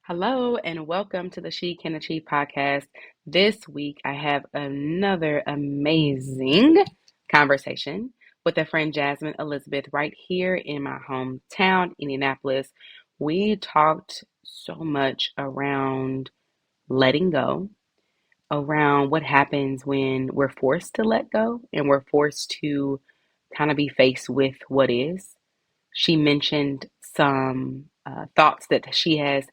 Hello and welcome to the She Can Achieve podcast. This week I have another amazing conversation with a friend, Jasmine Elizabeth, right here in my hometown, Indianapolis. We talked so much around letting go, around what happens when we're forced to let go and we're forced to kind of be faced with what is. She mentioned some thoughts that she has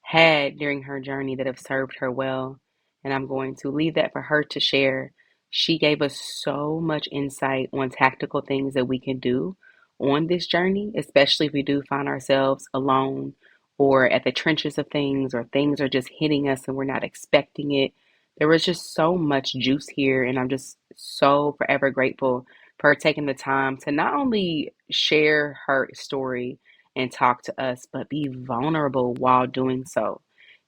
had during her journey that have served her well, and I'm going to leave that for her to share. She gave us so much insight on tactical things that we can do on this journey, especially if we do find ourselves alone or at the trenches of things, or things are just hitting us and we're not expecting it. There was just so much juice here, and I'm just so forever grateful for her taking the time to not only share her story and talk to us, but be vulnerable while doing so.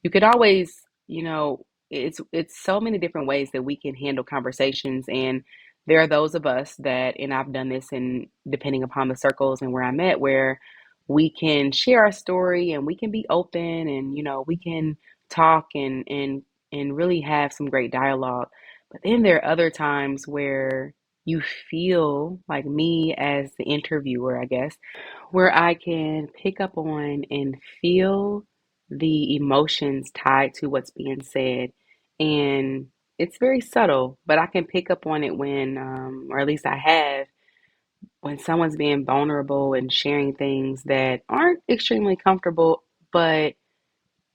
You could always, it's so many different ways that we can handle conversations, and there are those of us that, and I've done this, and depending upon the circles and where I'm at, where we can share our story and we can be open, and we can talk and really have some great dialogue. But then there are other times where you feel like me as the interviewer, I guess, where I can pick up on and feel the emotions tied to what's being said. And it's very subtle, but I can pick up on it when, or at least I have, when someone's being vulnerable and sharing things that aren't extremely comfortable, but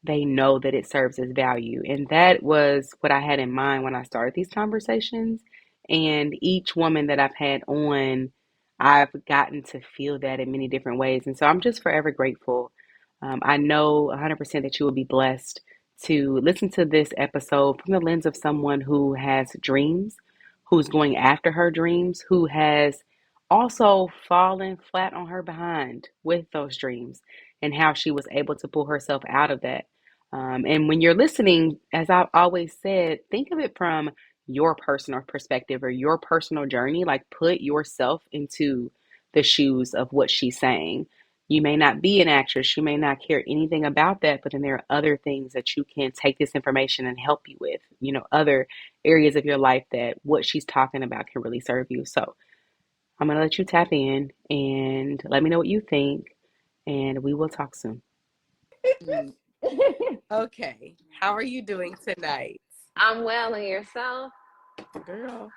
they know that it serves as value. And that was what I had in mind when I started these conversations. And each woman that I've had on, I've gotten to feel that in many different ways. And so I'm just forever grateful. I know 100% that you will be blessed to listen to this episode from the lens of someone who has dreams, who's going after her dreams, who has also fallen flat on her behind with those dreams, and how she was able to pull herself out of that. And when you're listening, as I've always said, think of it from your personal perspective or your personal journey. Like, put yourself into the shoes of what she's saying. You may not be an actress, you may not care anything about that, but then there are other things that you can take this information and help you with, other areas of your life that what she's talking about can really serve you. So I'm going to let you tap in and let me know what you think, and we will talk soon. Mm. Okay, how are you doing tonight? I'm well, and yourself? Girl,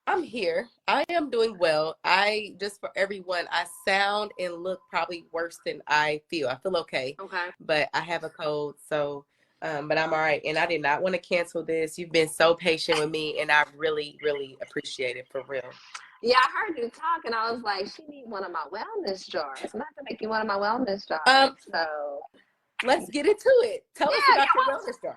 I'm here. I am doing well. I just for everyone, I sound and look probably worse than I feel. I feel okay, Okay. but I have a cold, so but I'm all right. And I did not want to cancel this. You've been so patient with me, and I really, really appreciate it for real. Yeah, I heard you talk, and I was like, she needs one of my wellness jars. I'm going to have to make you one of my wellness Um, jars. So, let's get into it. Tell us yeah, about your wellness jar.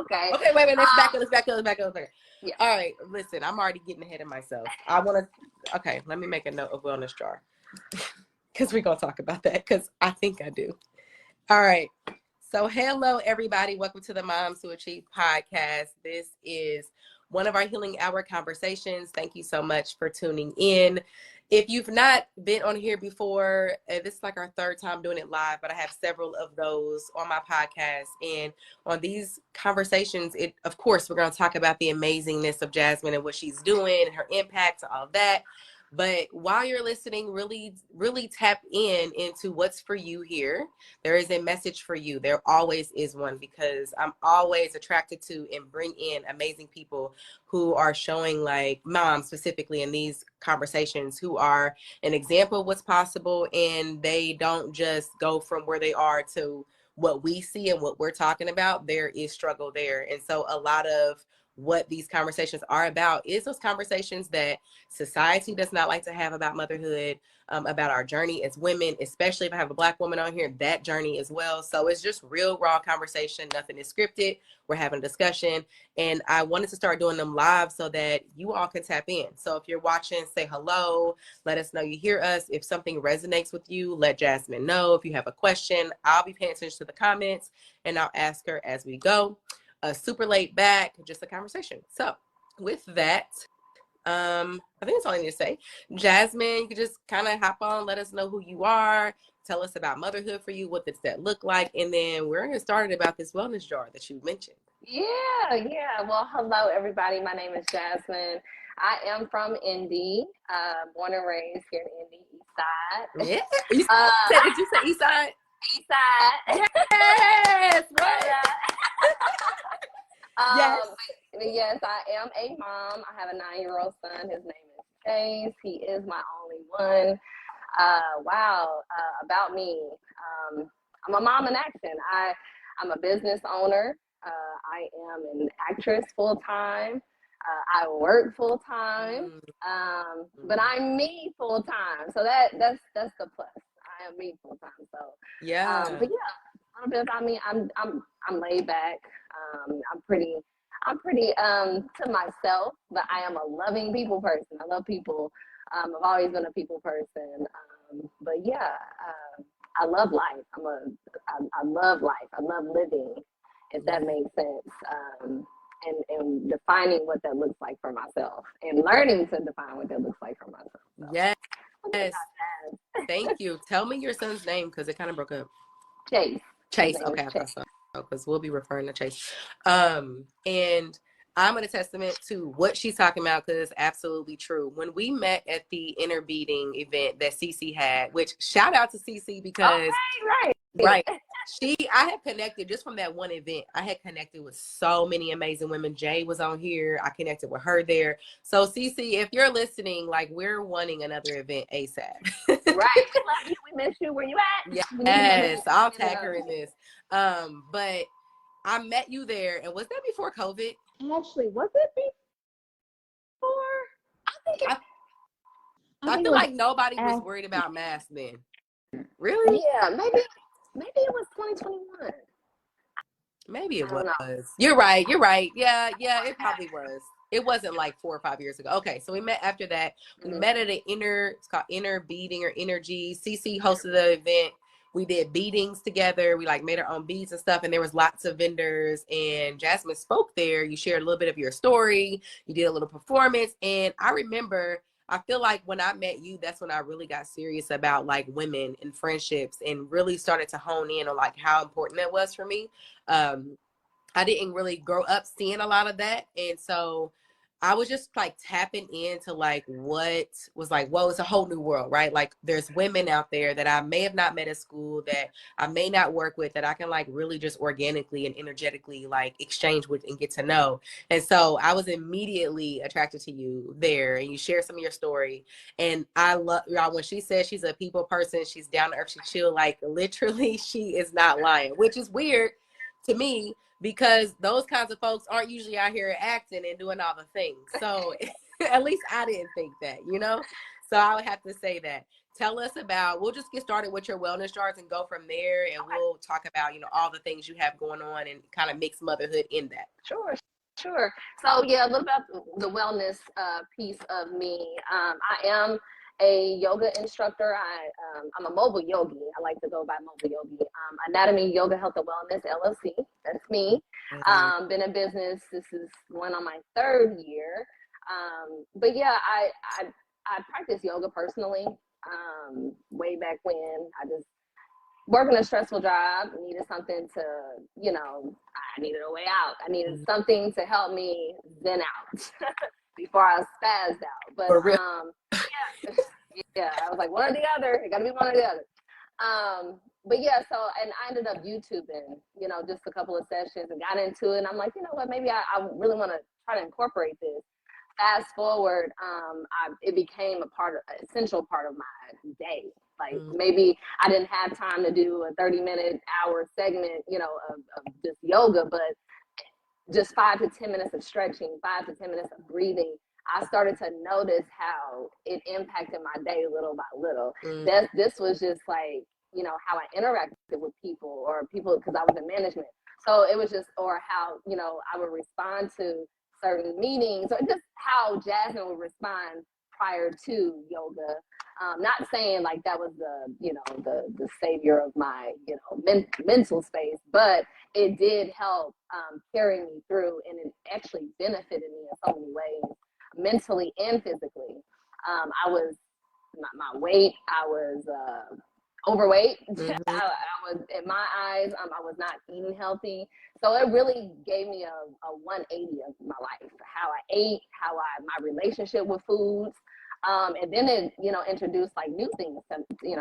okay. Okay, wait. Let's back up. Let's back up. Let's back up. Yeah. All right, listen. I'm already getting ahead of myself. I want to. Okay, let me make a note of wellness jar because we're gonna talk about that because I think I do. All right. So, hello everybody. Welcome to the Moms Who Achieve podcast. This is one of our Healing Hour conversations. Thank you so much for tuning in. If you've not been on here before, this is like our third time doing it live, but I have several of those on my podcast. And on these conversations, of course, we're going to talk about the amazingness of Jasmine and what she's doing, her impact, all of that. But while you're listening, really, really tap into what's for you here. There is a message for you. There always is one, because I'm always attracted to and bring in amazing people who are showing, like moms specifically in these conversations, who are an example of what's possible, and they don't just go from where they are to what we see and what we're talking about. There is struggle there. And so a lot of what these conversations are about is those conversations that society does not like to have about motherhood, about our journey as women, especially if I have a Black woman on here, that journey as well. So it's just real raw conversation. Nothing is scripted. We're having a discussion. And I wanted to start doing them live so that you all can tap in. So if you're watching, say hello, let us know you hear us. If something resonates with you, let Jasmine know. If you have a question, I'll be paying attention to the comments and I'll ask her as we go. Super laid back, just a conversation. So with that, I think that's all I need to say. Jasmine, you can just kind of hop on, let us know who you are. tell us about motherhood for you. What does that look like? And then we're going to start about this wellness jar that you mentioned. Yeah. Well, hello, everybody. My name is Jasmine. I am from Indy, born and raised here in Indy, East Side. Yeah. Did you say East Side? East Side. Yes. What? Yes. Yes, I am a mom. I have a 9-year-old son. His name is Chase. He is my only one. Wow. About me. I'm a mom in action. I'm a business owner. I am an actress full time. I work full time, but I'm me full time. So that's the plus. I am me full time. So yeah. But yeah, a little bit about me. I'm laid back. I'm pretty to myself, but I am a loving people person. I love people. I've always been a people person. But yeah, I love life. I love life. I love living, if that makes sense. And defining what that looks like for myself, and learning to define what that looks like for myself. So, yes. Thank you. Tell me your son's name, because it kind of broke up. Chase. Chase. Okay, I thought so. Because we'll be referring to Chase. And I'm a testament to what she's talking about, because it's absolutely true. When we met at the Inner Beating event that Cece had, which shout out to Cece, because right. I had connected just from that one event. I had connected with so many amazing women. Jay was on here. I connected with her there. So Cece, if you're listening, like, we're wanting another event ASAP. Right. We love you. We miss you. Where you at? Yes. I'll tag her in this. But I met you there, and was that before COVID? Actually, was it before? I feel like nobody was worried about masks then. Really? Yeah, maybe it was 2021. Maybe it was. You're right. Yeah, it probably was. It wasn't like 4 or 5 years ago. Okay, so we met after that. We met at it's called Inner Beating or Energy. CC hosted the event. We did beatings together. We like made our own beats and stuff. And there was lots of vendors. And Jasmine spoke there. You shared a little bit of your story. You did a little performance. And I remember, I feel like when I met you, that's when I really got serious about like women and friendships, and really started to hone in on like how important that was for me. I didn't really grow up seeing a lot of that. And so I was just like tapping into like what was like, whoa, it's a whole new world, right? Like there's women out there that I may have not met at school, that I may not work with, that I can like really just organically and energetically like exchange with and get to know. And so I was immediately attracted to you there, and you share some of your story. And I love, y'all, when she says she's a people person, she's down to earth, she chill, like literally she is not lying, which is weird to me, because those kinds of folks aren't usually out here acting and doing all the things. So at least I didn't think that, you know? So I would have to say that. Tell us about, we'll just get started with your wellness jars and go from there. And we'll talk about, you know, all the things you have going on and kind of mix motherhood in that. Sure. So yeah, a little about the wellness piece of me. I am a yoga instructor. I'm a mobile yogi. I like to go by mobile yogi. Anatomy Yoga Health and Wellness LLC. That's me. Been in business. This is going on my 3rd year. But yeah, I practice yoga personally. Way back when I just working a stressful job, needed something to, you know, I needed a way out. I needed something to help me zen out before I spazzed out. But yeah, I was like, one or the other. It got to be one or the other. But yeah, so, and I ended up YouTubing, you know, just a couple of sessions and got into it. And I'm like, you know what, maybe I really want to try to incorporate this. Fast forward, it became essential part of my day. Like maybe I didn't have time to do a 30-minute hour segment, you know, of just yoga, but just 5 to 10 minutes of stretching, 5 to 10 minutes of breathing. I started to notice how it impacted my day little by little. This was just like, you know, how I interacted with people, or people, because I was in management. So it was just, or how, you know, I would respond to certain meetings, or just how Jasmine would respond prior to yoga. Not saying like that was the, you know, the savior of my, you know, mental space, but it did help carry me through, and it actually benefited me in so many ways, mentally and physically. I was my weight, I was overweight. Mm-hmm. I was, in my eyes, I was not eating healthy. So it really gave me a 180 of my life, how I ate, my relationship with foods. And then it, introduced like new things to me,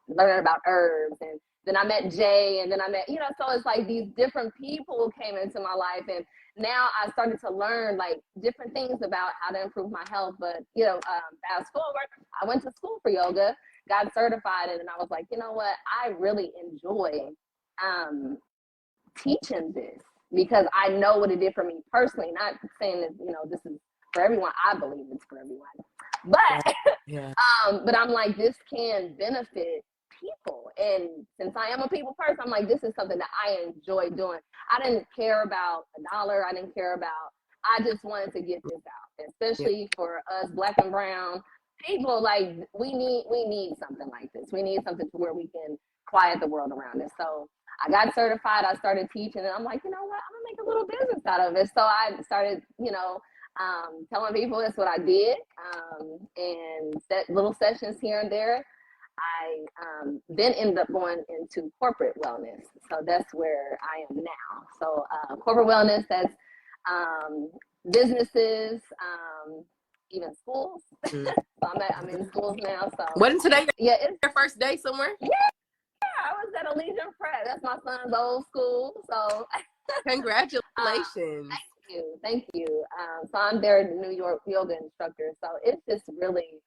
learning about herbs. And then I met Jay, and then I met, so it's like these different people came into my life. And now I started to learn like different things about how to improve my health. But, fast forward, I went to school for yoga, got certified, and then I was like, you know what, I really enjoy teaching this because I know what it did for me personally. Not saying that, this is for everyone. I believe it's for everyone. But yeah. but I'm like, this can benefit people. And since I am a people person, I'm like, this is something that I enjoy doing. I didn't care about a dollar. I didn't care about, I just wanted to get this out, especially for us Black and brown people. Like we need something like this. We need something to where we can quiet the world around us. So I got certified. I started teaching, and I'm like, you know what? I'm gonna make a little business out of it. So I started, telling people that's what I did, and set little sessions here and there. I then ended up going into corporate wellness. So that's where I am now. So corporate wellness, that's businesses, even schools. Mm-hmm. So I'm in schools now. So Wasn't today it's your first day somewhere? Yeah, I was at Allegiant Prep. That's my son's old school. So congratulations. Thank you. So I'm their New York yoga instructor. So it's just really,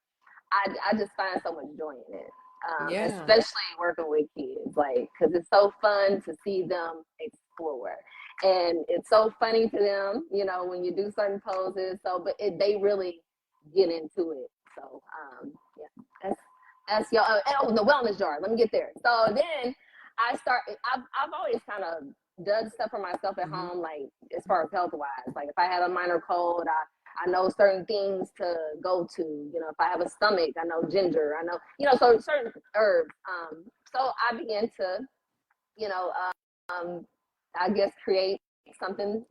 I just find so much joy in it, especially working with kids, like, because it's so fun to see them explore. And it's so funny to them, when you do certain poses. So, but they really get into it. So, that's your, the wellness jar. Let me get there. So then I've always kind of done stuff for myself at home, like as far as health wise. Like if I had a minor cold, I know certain things to go to. If I have a stomach, I know ginger. I know, so certain herbs. So I began to, I guess create something,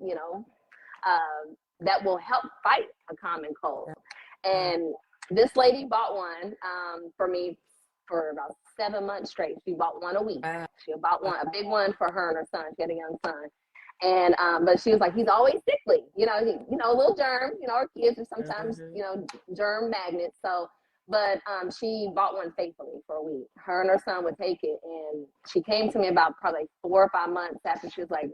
that will help fight a common cold. And this lady bought one for me for about 7 months straight. She bought one a week. She bought one, a big one for her and her son. She had a young son. And but she was like, he's always sickly, a little germ, our kids are sometimes, germ magnets. So, but she bought one faithfully for a week. Her and her son would take it. And she came to me about probably 4 or 5 months after. She was like,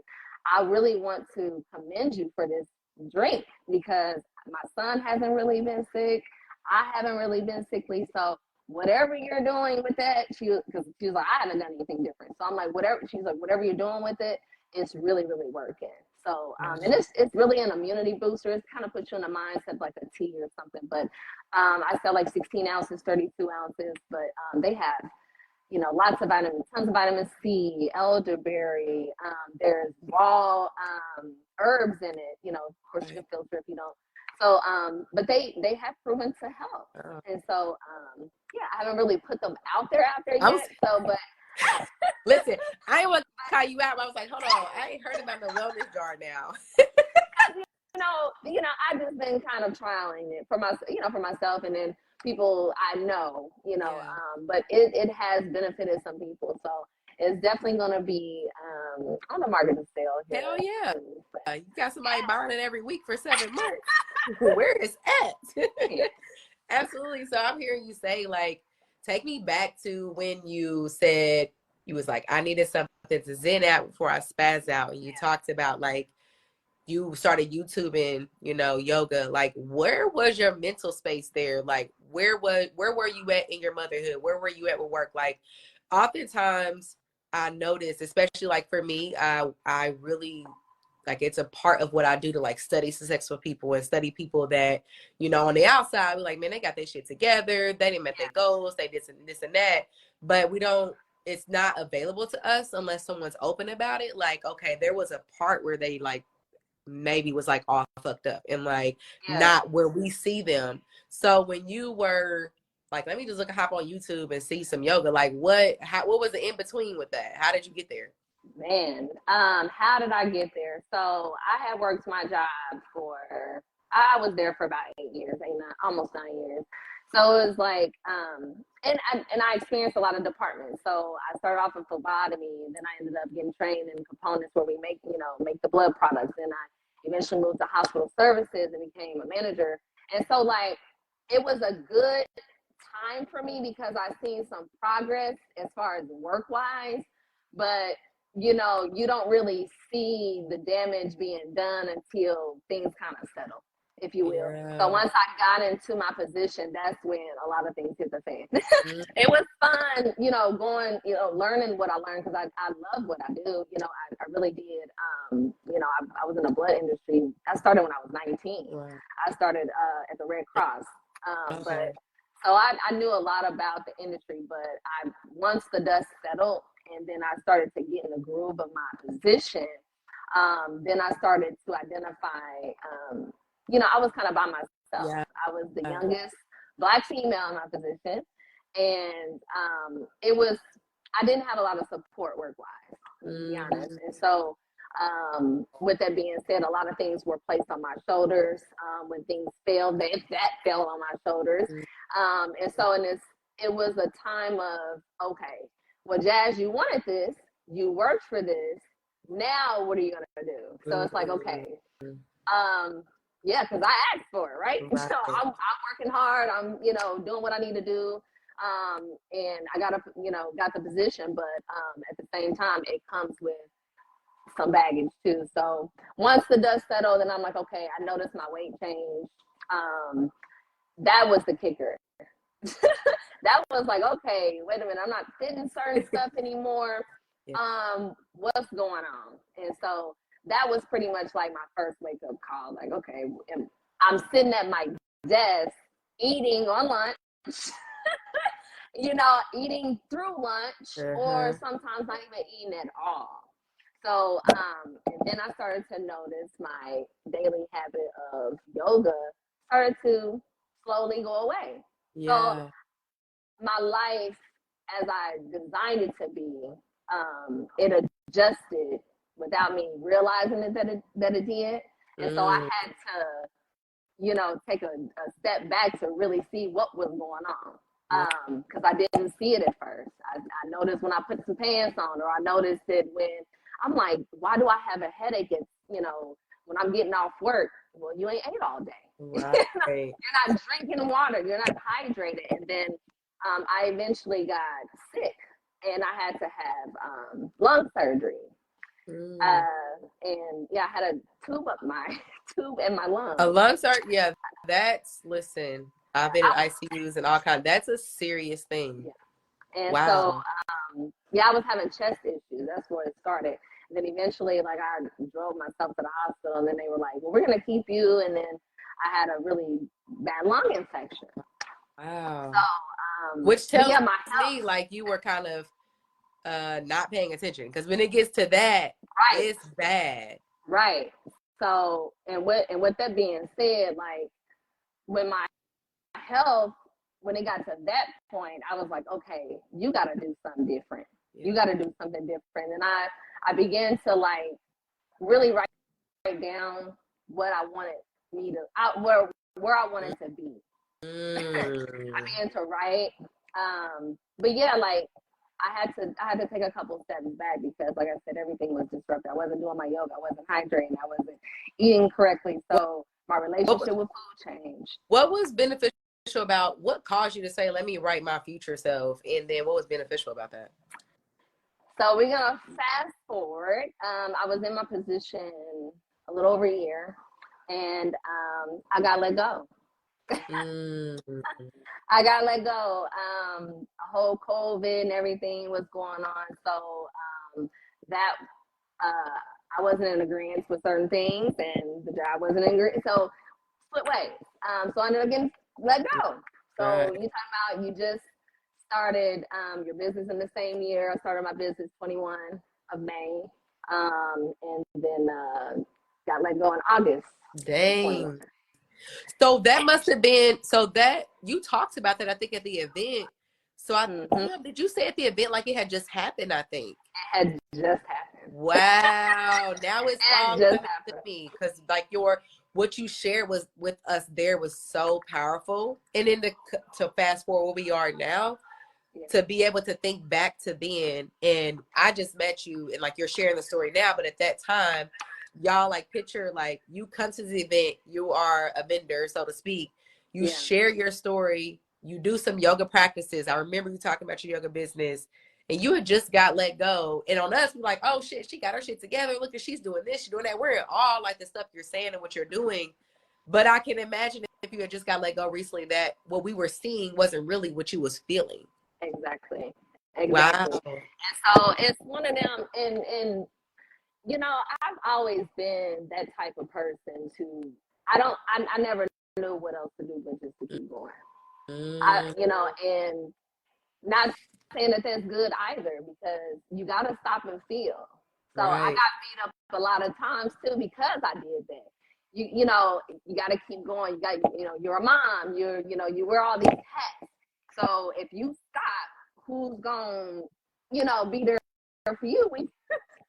I really want to commend you for this drink because my son hasn't really been sick. I haven't really been sickly. So whatever you're doing with that, she was like, I haven't done anything different. So I'm like, whatever you're doing with it, it's really, really working. So, and it's really an immunity booster. It kind of puts you in a mindset like a tea or something. But I sell like 16 ounces, 32 ounces. But they have, lots of vitamins, tons of vitamin C, elderberry. There's raw herbs in it. Of course, you can filter if you don't. So, but they have proven to help. And so, I haven't really put them out there yet. But listen, I ain't want to call you out. But I was like, hold on, I ain't heard about the wellness jar now. I've just been kind of trialing it for myself, and then people I know, but it has benefited some people. So it's definitely going to be on the market of sale here. Hell yeah. You got somebody buying it every week for 7 months. Where is at? Absolutely. So I'm hearing you say, like, take me back to when you said you was like, I needed something to zen out before I spaz out. And you talked about, like, you started YouTubing, yoga. Like, where was your mental space there? Like, where were you at in your motherhood? Where were you at with work? Like, oftentimes I notice, especially like for me, I really, like, it's a part of what I do to like study successful people and study people that, on the outside, we're like, man, they got their shit together. They didn't met their goals. They did this and that, but it's not available to us unless someone's open about it. Like, okay, there was a part where they like maybe was like all fucked up and like not where we see them. So when you were like, let me just hop on YouTube and see some yoga, like what was the in between with that? How did you get there? Man, how did I get there? So I had worked my job I was there for about 8 years, almost 9 years. So it was like, and I experienced a lot of departments. So I started off with phlebotomy, and then I ended up getting trained in components where we make the blood products. And I eventually moved to hospital services and became a manager. And so like it was a good time for me because I seen some progress as far as work wise, but you don't really see the damage being done until things kind of settle, if you will. Yeah. So once I got into my position, that's when a lot of things hit the fan. It was fun, going, learning what I learned because I love what I do. I really did. I was in the blood industry. I started when I was 19. Wow. I started at the Red Cross. Okay. But so I knew a lot about the industry, but once the dust settled and then I started to get in the groove of my position, then I started to identify, I was kind of by myself. Yeah. I was the youngest Black female in my position. And I didn't have a lot of support work-wise, to be honest. And so with that being said, a lot of things were placed on my shoulders. When things failed, that fell on my shoulders. And so it was a time of, okay, well, Jazz, you wanted this, you worked for this. Now, what are you gonna do? So it's like, okay, yeah, because I asked for it, right? So I'm working hard. I'm, doing what I need to do. And I got the position, but at the same time, it comes with some baggage too. So once the dust settled, then I'm like, okay, I noticed my weight changed. That was the kicker. That was like, okay, wait a minute, I'm not fitting certain stuff anymore. What's going on? And so that was pretty much like my first wake up call. Like, okay, I'm sitting at my desk eating on lunch, eating through lunch, or sometimes not even eating at all. So, and then I started to notice my daily habit of yoga started to slowly go away. Yeah. So my life, as I designed it to be, it adjusted without me realizing that it did. And so I had to, take a step back to really see what was going on. Because I didn't see it at first. I noticed when I put some pants on, or I noticed it when I'm like, why do I have a headache at, when I'm getting off work? Well, you ain't ate all day. Right. You're not drinking water. You're not hydrated. And then I eventually got sick, and I had to have lung surgery. And yeah, I had a tube in my lung. A lung surgery? Yeah, listen, I've been in ICUs and all kinds. That's a serious thing. Yeah. And so, I was having chest issues. That's where it started. And then eventually, like, I drove myself to the hospital, and then they were like, well, we're going to keep you. And then I had a really bad lung infection. Wow. So, which tells me, like, you were kind of not paying attention. Because when it gets to that, it's bad. Right. So, and with that being said, like, when my health, when it got to that point, I was like, okay, you got to do something different. You got to do something different. And I began to, like, really write down what I wanted where I wanted to be. I began to write. But yeah, like, I had to take a couple steps back because, like I said, everything was disrupted. I wasn't doing my yoga. I wasn't hydrating. I wasn't eating correctly. So my relationship with food changed. What was beneficial about, what caused you to say, let me write my future self? And then what was beneficial about that? So we're going to fast forward. I was in my position a little over a year, and I got let go. I got let go. A whole COVID and everything was going on. So that I wasn't in agreement with certain things, and the job wasn't in agreement. So split ways. So I ended up getting let go. So you talking about you just started your business in the same year. I started my business 21 of May, and then got let go in August. Dang. 21. So that must have been, that you talked about that, I think, at the event. So did you say at the event like it had just happened? I think it had just happened. Wow. Now it's all coming to me, because like what you shared was with us there was so powerful. And then to fast forward where we are now, to be able to think back to then. And I just met you and like you're sharing the story now, but at that time, y'all like picture like you come to the event, you are a vendor, so to speak. You share your story, you do some yoga practices. I remember you talking about your yoga business and you had just got let go. And on us, we're like, oh shit, she got her shit together. Look at, she's doing this, she's doing that. We're in all like the stuff you're saying and what you're doing. But I can imagine if you had just got let go recently that what we were seeing wasn't really what you was feeling. Exactly. Wow. And so it's one of them, and you know, I've always been that type of person to, I never knew what else to do but just to keep going. You know, and not saying that that's good either, because you got to stop and feel. So I got beat up a lot of times too because I did that. You know, you got to keep going. You got, you know, you're a mom. You know, you wear all these hats. So if you stop, who's gonna, you know, be there for you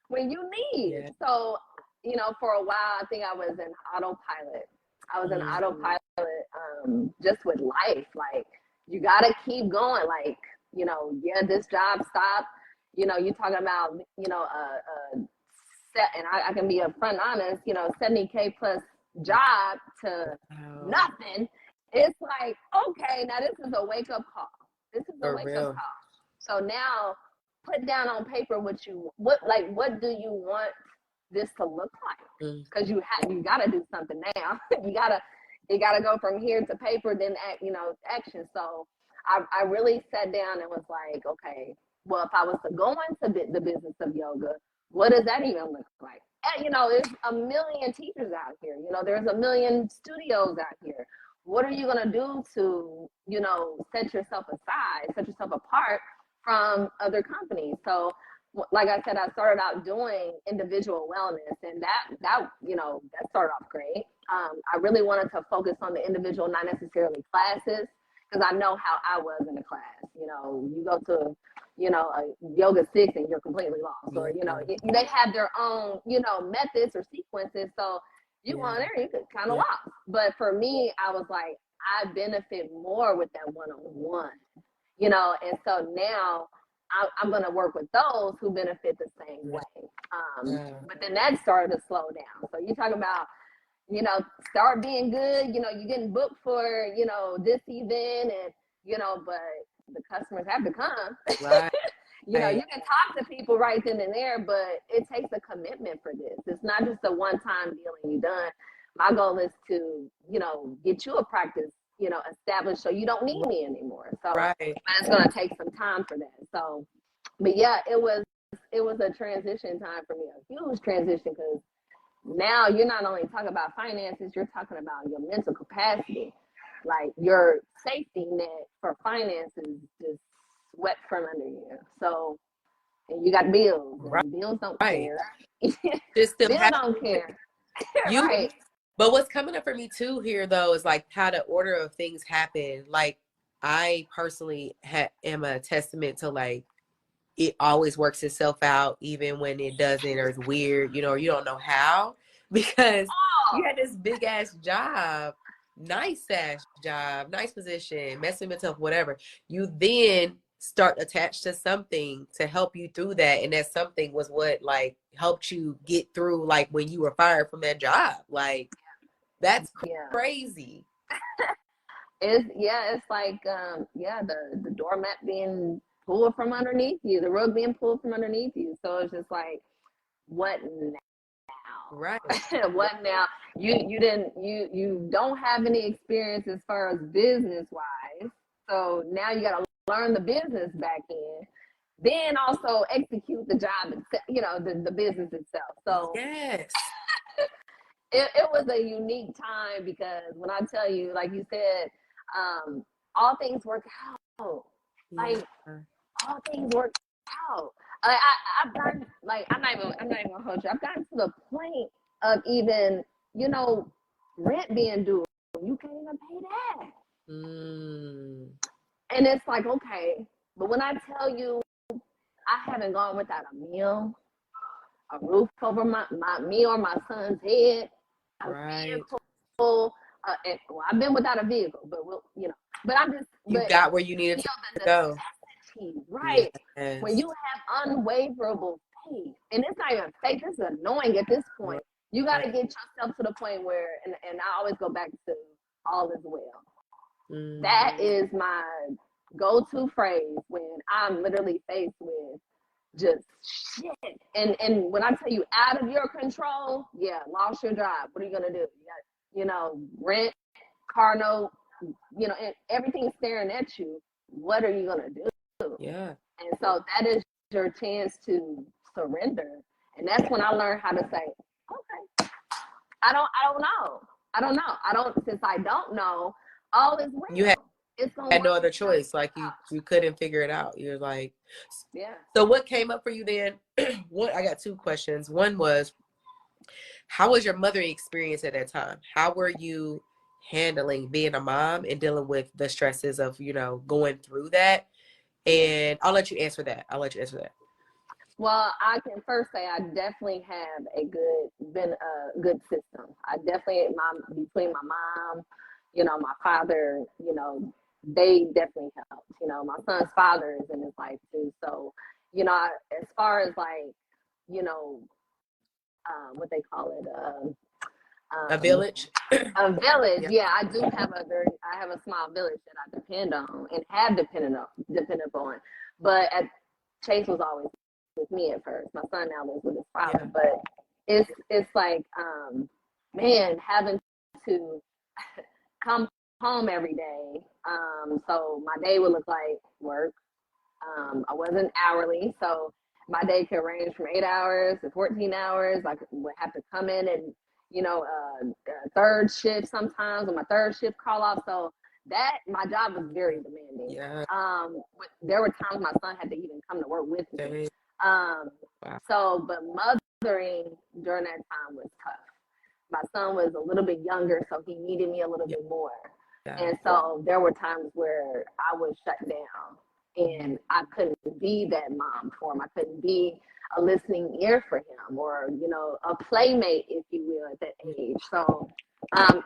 when you need? Yeah. So, you know, for a while, I think I was in autopilot. Just with life. Like, you gotta keep going. Like, you know, yeah, this job stopped. You know, you talking about, you know, and I can be upfront honest, you know, 70K plus job to nothing. It's like, okay, now this is a wake up call. This is a wake up call. So now put down on paper what do you want this to look like? Because you got to do something now. you gotta go from here to paper, then action. So I really sat down and was like, okay, well, if I was to go into the business of yoga, what does that even look like? And, you know, there's a million teachers out here. You know, there's a million studios out here. What are you going to do to, you know, set yourself aside, set yourself apart from other companies? So, like I said, I started out doing individual wellness, and that you know, that started off great. I really wanted to focus on the individual, not necessarily classes, because I know how I was in the class. You know, you go to, you know, a yoga 6 and you're completely lost, or, you know, they have their own, you know, methods or sequences. So you on there, you could kind of lost. But for me, I was like, I benefit more with that one-on-one, you know, and so now I'm going to work with those who benefit the same way. But then that started to slow down. So you talk about, you know, start being good, you know, you're getting booked for, you know, this event, and, you know, but the customers have to come. Right. You know, you can talk to people right then and there, but it takes a commitment for this. It's not just a one-time deal and you're done. My goal is to, you know, get you a practice, you know, established so you don't need me anymore. So but it's going to take some time for that. So, but yeah, it was a transition time for me, a huge transition, because now you're not only talking about finances, you're talking about your mental capacity. Like, your safety net for finances just swept from under you. So, and you got bills, and bills don't care. Bills don't care. Right. But what's coming up for me too here, though, is like how the order of things happen. Like, I personally am a testament to, like, it always works itself out, even when it doesn't, or it's weird, you know, or you don't know how, because you had this big ass job, nice position, messing with yourself, whatever. You then start attached to something to help you through that, and that something was what, like, helped you get through, like, when you were fired from that job. Like, that's crazy. It's like the doormat being pulled from underneath you, the rug being pulled from underneath you. So it's just like, what now? Right. What now? You don't have any experience as far as business wise. So now you got to learn the business back in, then also execute the job, you know, the business itself. So yes. It was a unique time, because when I tell you, like you said, all things work out. Like, all things work out. I've gotten, like, I'm not even gonna hold you. I've gotten to the point of even, you know, rent being due. You can't even pay that. And it's like, okay, but when I tell you, I haven't gone without a meal, a roof over me or my son's head, a vehicle. I've been without a vehicle, but you know, but I'm just. You got where you needed to go. peace, right? Yes. When you have unwaverable faith, and it's not even faith, it's annoying at this point. You got to get yourself to the point where, and I always go back to all is well. That is my go-to phrase when I'm literally faced with just shit. And when I tell you out of your control, yeah, lost your job. What are you gonna do? You got, rent, car note, and everything's staring at you. What are you gonna do? Yeah. And so that is your chance to surrender. And that's when I learned how to say, okay, I don't know. Since I don't know, all is well. You it's gonna had no other choice. Like you couldn't figure it out. You're like, yeah. So what came up for you then? I got two questions. One was, how was your mothering experience at that time? How were you handling being a mom and dealing with the stresses of, going through that? And I'll let you answer that. Well, I can first say I definitely have been a good system. I definitely, between my mom, my father, they definitely helped. My son's father is in his life too. So, as far as like, what they call it, A village. A village, yeah. I have a small village that I depend on and have depended upon. But Chase was always with me at first. My son now lives with his father, but it's like, man, having to come home every day. So my day would look like work. I wasn't hourly, so my day could range from 8 hours to 14 hours. I would have to come in and, third shift sometimes when my third shift call off. So my job was very demanding. Yeah. There were times my son had to even come to work with me. Wow. So, but mothering during that time was tough. My son was a little bit younger, so he needed me a little bit more. Yeah. And so there were times where I was shut down and I couldn't be that mom for him. I couldn't be a listening ear for him or, a playmate, if you will, at that age. So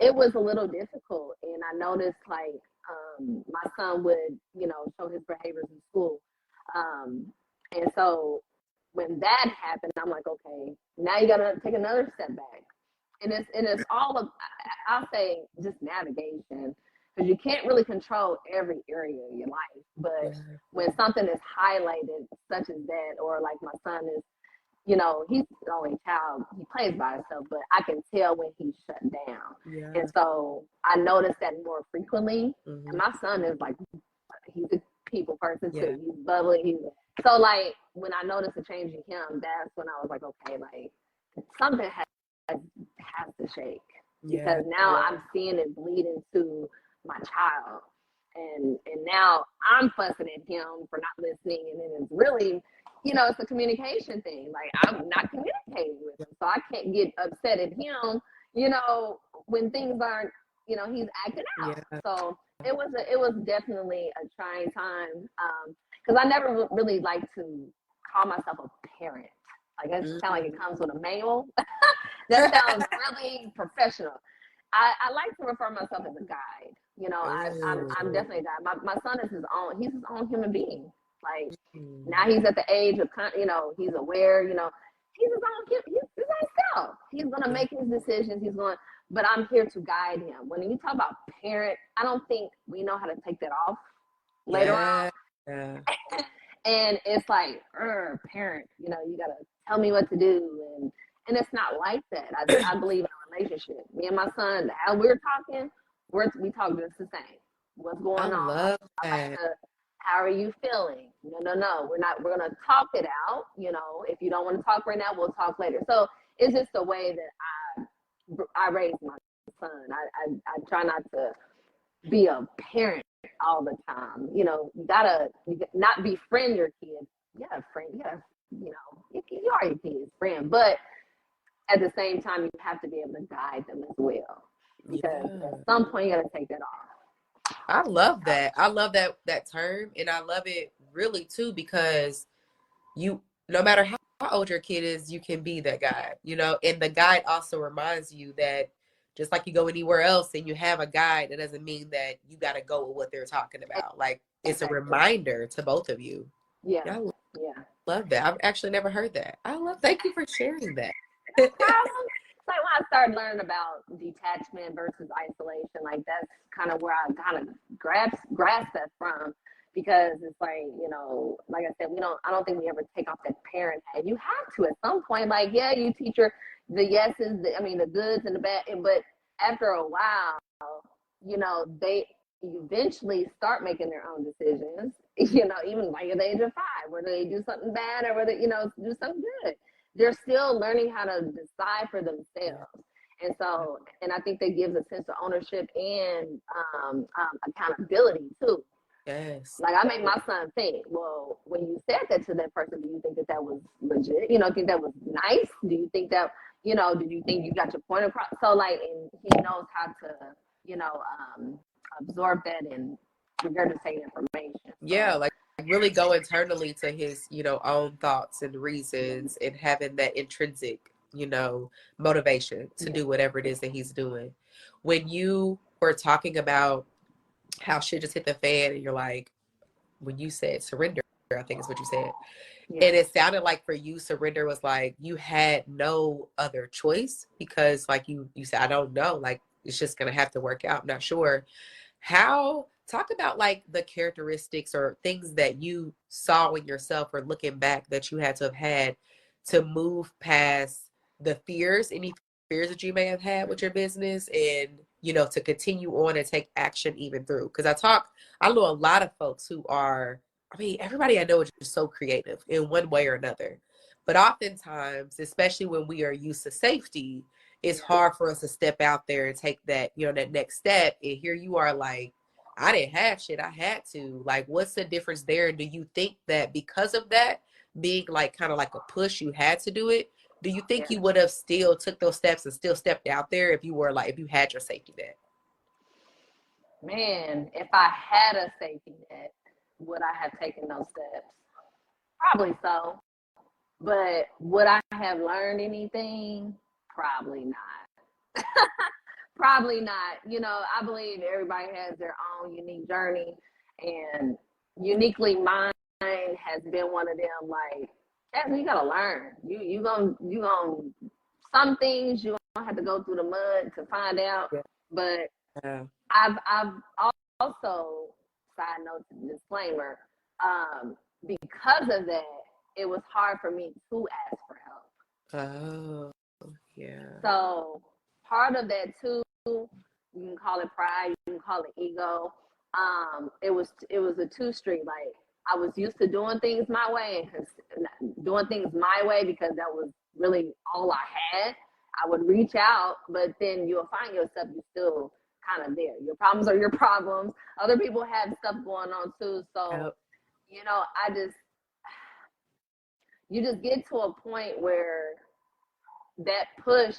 it was a little difficult. And I noticed like my son would, show his behaviors in school. And so when that happened, I'm like, okay, now you got to take another step back. And it's all of, I'll say, just navigation, because you can't really control every area of your life. But when something is highlighted, such as that, or like my son is, he's the only child, he plays by himself, but I can tell when he's shut down. Yeah. And so I notice that more frequently. Mm-hmm. And my son is like, he's a people person too. He's bubbly. So like when I noticed a change in him, that's when I was like, okay, like something has to shake, because now I'm seeing it bleed into my child, and now I'm fussing at him for not listening, and then it's really, it's a communication thing. Like I'm not communicating with him, so I can't get upset at him, when things aren't, he's acting out. Yeah. So it was definitely a trying time, because I never really like to call myself a parent. Like it sounds like it comes with a manual. That sounds really professional. I like to refer myself as a guide. I'm definitely a guide. My son is he's his own human being. Like now he's at the age of, he's aware, he's his own self. He's going to make his decisions. But I'm here to guide him. When you talk about parent, I don't think we know how to take that off later on. Yeah. And it's like, parent, you got to tell me what to do. And it's not like that. I believe in a relationship. Me and my son, how we're talking, we talk just the same. What's going on? Love that. How are you feeling? No. We're going to talk it out. If you don't want to talk right now, we'll talk later. So it's just the way that I raise my son. I try not to be a parent all the time. You gotta not befriend your kids. Yeah, friend. Yeah, you are your kid's friend, but at the same time, you have to be able to guide them as well, because at some point you got to take that off. I love that. I love that term, and I love it really too, because no matter how old your kid is, you can be that guide, and the guide also reminds you that Just like you go anywhere else and you have a guide, that doesn't mean that you got to go with what they're talking about. Like, it's a reminder to both of you. Yeah. I Yeah. love that. I've actually never heard that. Thank you for sharing that. No problem. It's like when I started learning about detachment versus isolation, like that's kind of where I kind of grasp that from, because it's like, you know, like I said, I don't think we ever take off that parent hat. You have to at some point, like, yeah, you teach her the yeses, the goods and the bad, but after a while, you know, they eventually start making their own decisions, you know, even like at the age of 5, whether they do something bad or whether, you know, do something good. They're still learning how to decide for themselves. And so, and I think that gives a sense of ownership and accountability too. Yes. Like, I made my son think, well, when you said that to that person, do you think that that was legit? You know, think that was nice? Do you think that, you know, did you think you got your point across? So like, and he knows how to, you know, absorb that and regurgitate information. Yeah, like really go internally to his, you know, own thoughts and reasons, and having that intrinsic, you know, motivation to do whatever it is that he's doing. When you were talking about how shit just hit the fan, and you're like, when you said surrender, I think is what you said. Yeah. And it sounded like for you, surrender was like you had no other choice, because like you said, I don't know, like it's just gonna have to work out. I'm not sure. Talk about like the characteristics or things that you saw in yourself, or looking back, that you had to move past the fears, any fears that you may have had with your business, and, you know, to continue on and take action even through. Because I know a lot of folks who are, I mean, everybody I know is just so creative in one way or another. But oftentimes, especially when we are used to safety, it's hard for us to step out there and take that, you know, that next step. And here you are like, I didn't have shit, I had to. Like, what's the difference there? Do you think that because of that being like kind of like a push, you had to do it? Do you think you would have still took those steps and still stepped out there if you had your safety net? Man, if I had a safety net, would I have taken those steps? Probably so. But would I have learned anything? Probably not. Probably not. You know, I believe everybody has their own unique journey, and uniquely mine has been one of them. Like, Jasmine, you gotta learn. You gonna some things you gonna have to go through the mud to find out. Yeah. But Yeah. I've also, side note, disclaimer, because of that, it was hard for me to ask for help. Oh, yeah. So part of that too, you can call it pride, you can call it ego. It was a two-street. Like, I was used to doing things my way, and doing things my way because that was really all I had. I would reach out, but then you'll find yourself, you still kind of there. Your problems are your problems. Other people have stuff going on too. So, you know, you just get to a point where that push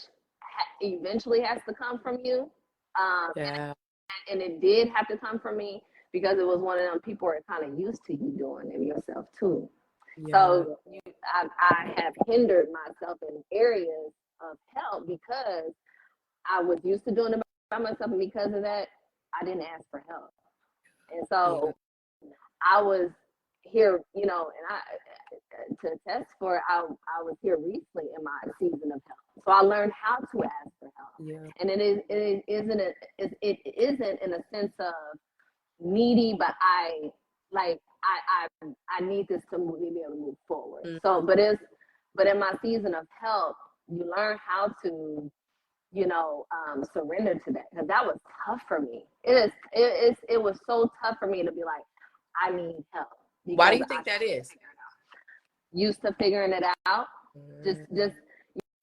eventually has to come from you. And it did have to come from me, because it was one of them people are kind of used to you doing it yourself too. Yeah. So I have hindered myself in areas of help because I was used to doing it by myself, and because of that, I didn't ask for help. And so I was here, you know, and I to attest for it, I was here recently in my season of help. So I learned how to ask for help. Yeah. And it isn't in a sense of needy, but I need this to be able to move forward. Mm-hmm. So but in my season of help, you learn how to, you know, surrender to that, because that was tough for me. It was so tough for me to be like, I need help. Why do you think that is? Used to figuring it out. Mm-hmm. Just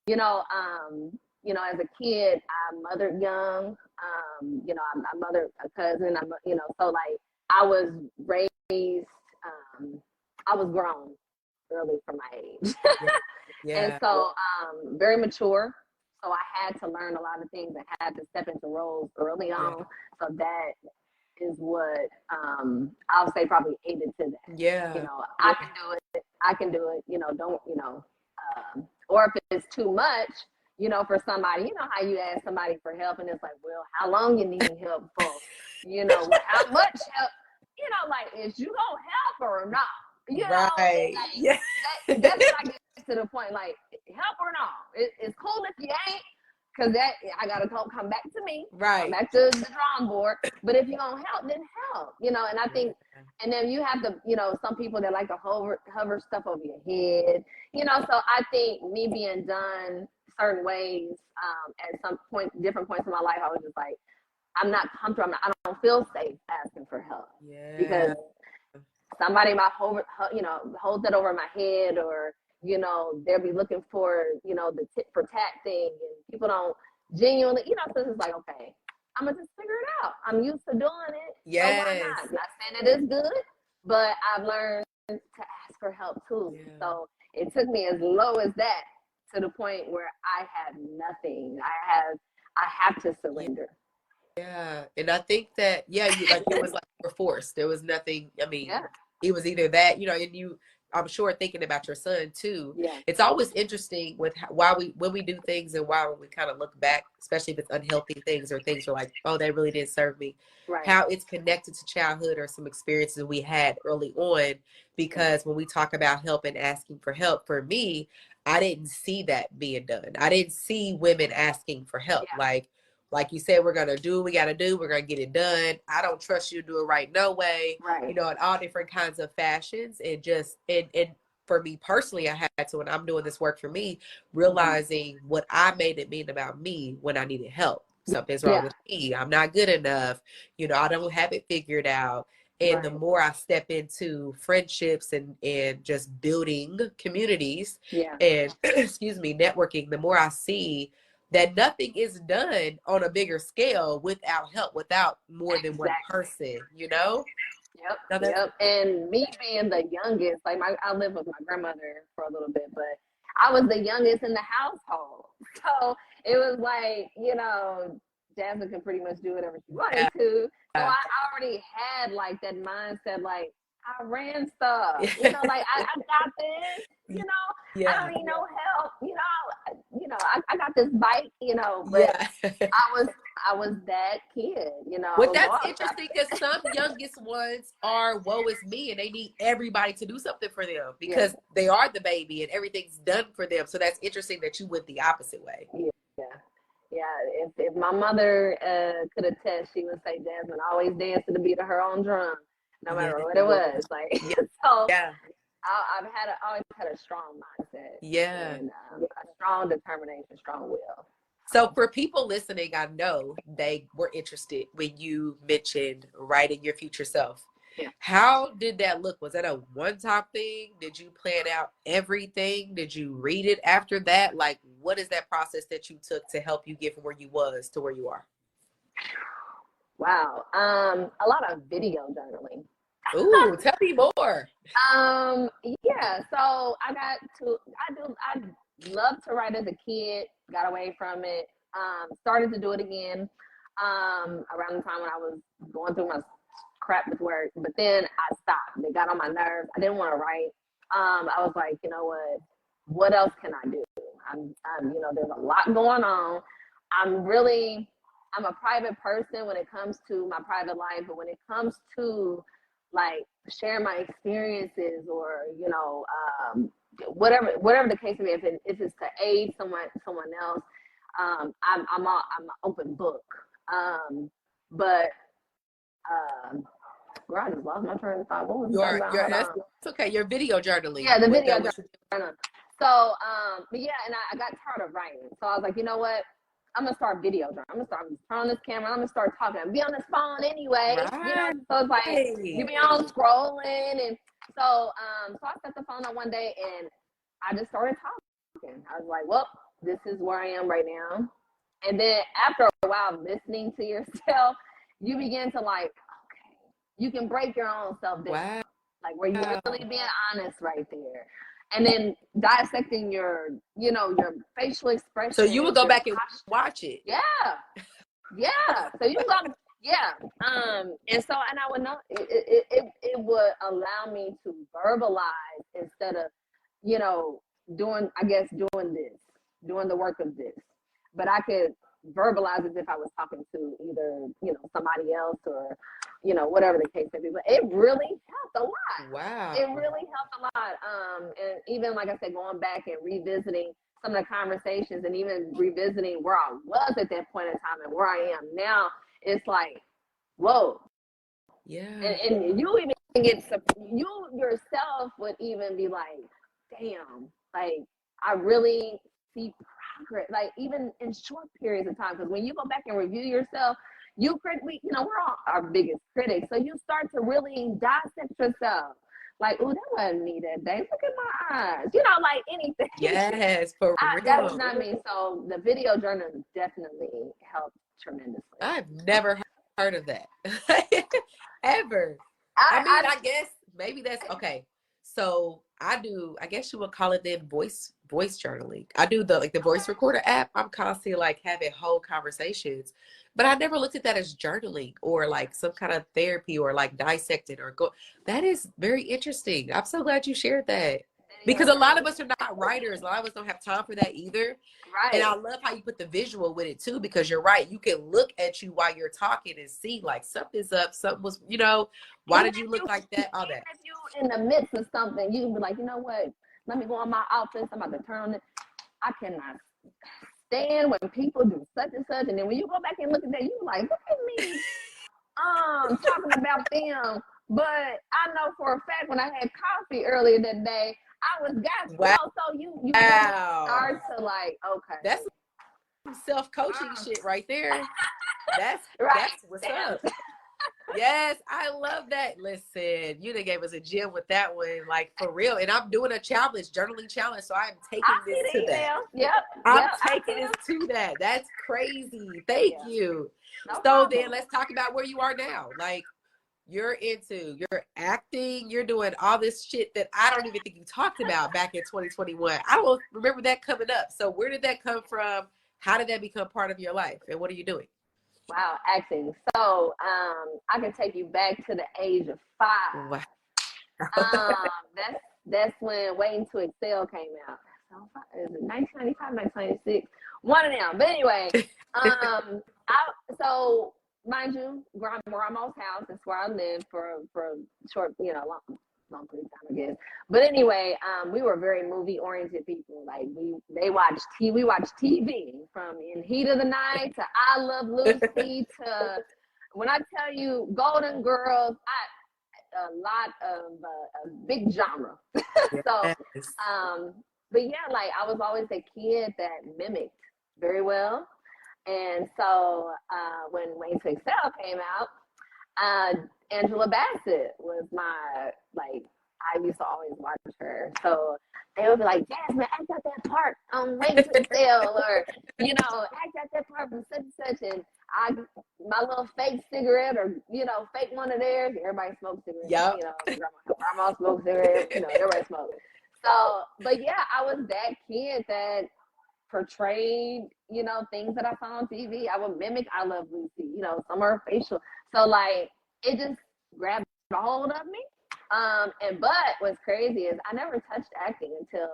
you know, as a kid, I mothered young. You know, I mothered a cousin. You know, so like I was raised. I was grown early for my age. Yeah. And so very mature. So I had to learn a lot of things. I had to step into roles early on. Yeah. So that is what I'll say probably aided to that. Yeah. You know, I can do it. You know, don't, you know, or if it's too much, you know, for somebody, you know how you ask somebody for help and it's like, well, how long you need help for? You know, how much help? You know, like, is you gonna help or not? You know, Right. like, Yeah. that's when I get to the point, like, help or not. It's cool if you ain't, because that I gotta come back to me, Right. come back to the drawing board. But if you're gonna help, then help. You know, and I think, and then you have to, you know, some people that like to hover stuff over your head. You know, so I think me being done certain ways at some point, different points in my life, I was just like, I'm not comfortable. I don't feel safe asking for help because somebody might hold that over my head, or you know, they'll be looking for, you know, the tit for tat thing, and people don't genuinely, you know, so it's like, okay, I'm gonna just figure it out. I'm used to doing it, so why not? Not saying it is good, but I've learned to ask for help too. So it took me as low as that to the point where I have nothing. I have to surrender. Yeah. And I think that, you like, it was like you were forced. There was nothing, I mean, it was either that, you know, and you, I'm sure thinking about your son too. It's always interesting with when we do things and why we kind of look back, especially if it's unhealthy things or things are like, oh, they really didn't serve me. How it's connected to childhood or some experiences we had early on. Because when we talk about help and asking for help, for me, I didn't see that being done. I didn't see women asking for help. Like you said, we're going to do what we got to do. We're going to get it done. I don't trust you to do it right. No way. You know, in all different kinds of fashions. And just, and for me personally, I had to, when I'm doing this work for me, realizing what I made it mean about me when I needed help. Something's wrong with me. I'm not good enough. You know, I don't have it figured out. And the more I step into friendships and just building communities and, excuse me, networking, the more I see that nothing is done on a bigger scale without help, without more than one person, you know? Yep. And me being the youngest, like I lived with my grandmother for a little bit, but I was the youngest in the household. So it was like, you know, Jasmine can pretty much do whatever she wanted to. So I already had like that mindset, like I ran stuff, you know, like I got this, you know, I don't need no help, you know, I got this bike, you know, but I was that kid, you know. Well, that's interesting because some youngest ones are woe is me, and they need everybody to do something for them because they are the baby and everything's done for them. So that's interesting that you went the opposite way. Yeah. If my mother could attest, she would say Jasmine always danced to the beat of her own drum, no matter what it was. Like so. I've always had a strong mindset. And a strong determination, strong will. So for people listening, I know they were interested when you mentioned writing your future self. How did that look? Was that a one-time thing? Did you plan out everything? Did you read it after that? Like, what is that process that you took to help you get from where you was to where you are? Wow. A lot of video journaling. Ooh, tell me more. Yeah, so I love to write as a kid, got away from it, started to do it again, around the time when I was going through my crap with work, but then I stopped. It got on my nerves. I didn't want to write. I was like, you know what else can I do? I'm you know, there's a lot going on. I'm a private person when it comes to my private life, but when it comes to like sharing my experiences or, you know, whatever the case may be, if it's to aid someone else, I'm an open book. But girl, I just lost my train of thought. What was I talking about? It's okay. Your video journaling. Yeah, the video journaling. So, but yeah, and I got tired of writing. So I was like, you know what? I'm gonna start video journaling. I'm gonna start turn on this camera. I'm gonna start talking. Be on this phone anyway. You know, so it's like you be on scrolling, and so I set the phone up one day and I just started talking. I was like, well, this is where I am right now. And then after a while of listening to yourself, you begin to like, okay, you can break your own self down. Like where you're really being honest right there. And then dissecting your facial expression. So you would go back and watch it. Yeah. So you go, and I would know it would allow me to verbalize instead of, you know, doing the work of this. but I could verbalize as if I was talking to either, somebody else or, whatever the case may be. But it really helped a lot. Wow. It really helped a lot. And even, like I said, going back and revisiting some of the conversations and even revisiting where I was at that point in time and where I am now, it's like, whoa. Yeah. And you even get, you yourself would even be like, damn, like, I really see progress, like even in short periods of time. Because when you go back and review yourself, we're all our biggest critics. So you start to really dissect yourself. Like, oh, that wasn't me that day. Look at my eyes. Like anything. Yes, for real. That was not me. So the video journal definitely helped tremendously. I've never heard of that. Ever. I guess maybe that's okay. So I guess you would call it then voice journaling. I do the voice recorder app. I'm constantly like having whole conversations, but I never looked at that as journaling or like some kind of therapy or like dissecting or go. That is very interesting. I'm so glad you shared that. Because a lot of us are not writers. A lot of us don't have time for that either. Right. And I love how you put the visual with it too, because you're right. You can look at you while you're talking and see like something's up, something was, why did you look like that? All that. If you in the midst of something, you can be like, you know what? Let me go in my office. I'm about to turn on it. I cannot stand when people do such and such. And then when you go back and look at that, you like, look at me talking about them. But I know for a fact when I had coffee earlier that day, I was got wow. So you start to like, okay. That's some self-coaching shit right there. That's what's up. Yes, I love that. Listen, you done gave us a gem with that one, like for real. And I'm doing a journaling challenge. So I'm taking this to that. Yep. I'm taking this to that. That's crazy. Thank you. So then let's talk about where you are now. Like you're acting, you're doing all this shit that I don't even think you talked about back in 2021. I don't remember that coming up. So where did that come from? How did that become part of your life? And what are you doing? Wow, acting. So I can take you back to the age of 5. Wow. That's when Waiting to Excel came out. Is it 1995, 1996? One of them. But anyway, so mind you, grandma's house is where I lived for a short, long period of time, I guess. But anyway, we were very movie oriented people. Like we watched TV from In Heat of the Night to I Love Lucy to when I tell you Golden Girls, a lot of a big genre. So, but yeah, like I was always a kid that mimicked very well. And so when Waiting to Excel came out, Angela Bassett was my, like, I used to always watch her. So they would be like, Jasmine, act out that part on Waiting to Excel, or, act out that part from such and such. And my little fake cigarette or, fake one of theirs. Everybody smokes cigarettes. Yep. Grandma smokes cigarettes. Everybody smokes. So, but yeah, I was that kid that portrayed, things that I saw on TV. I would mimic I Love Lucy, some are facial. So like it just grabbed a hold of me. But what's crazy is I never touched acting until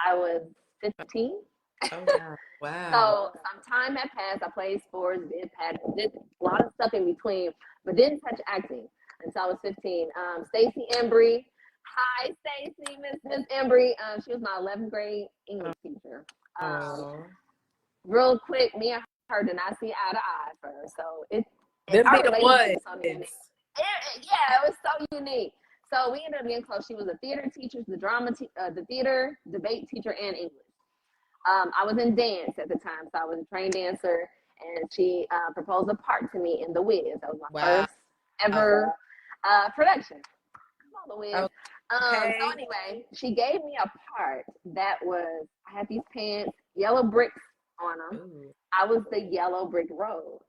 I was 15. Oh yeah. Wow. So some time had passed. I played sports, did a lot of stuff in between, but didn't touch acting until I was 15. Stacey Embry. Hi, Stacey, Miss Embry. She was my 11th grade English teacher. Real quick, me and her did not see eye to eye first, so it was so unique. It was so unique. So we ended up getting close. She was a theater teacher, the theater debate teacher, and English. I was in dance at the time, so I was a trained dancer, and she proposed a part to me in The Wiz. That was my first ever production. Come on, The Wiz. Okay. So anyway, she gave me a part that was, I had these pants, yellow bricks on them. Ooh. I was the yellow brick road.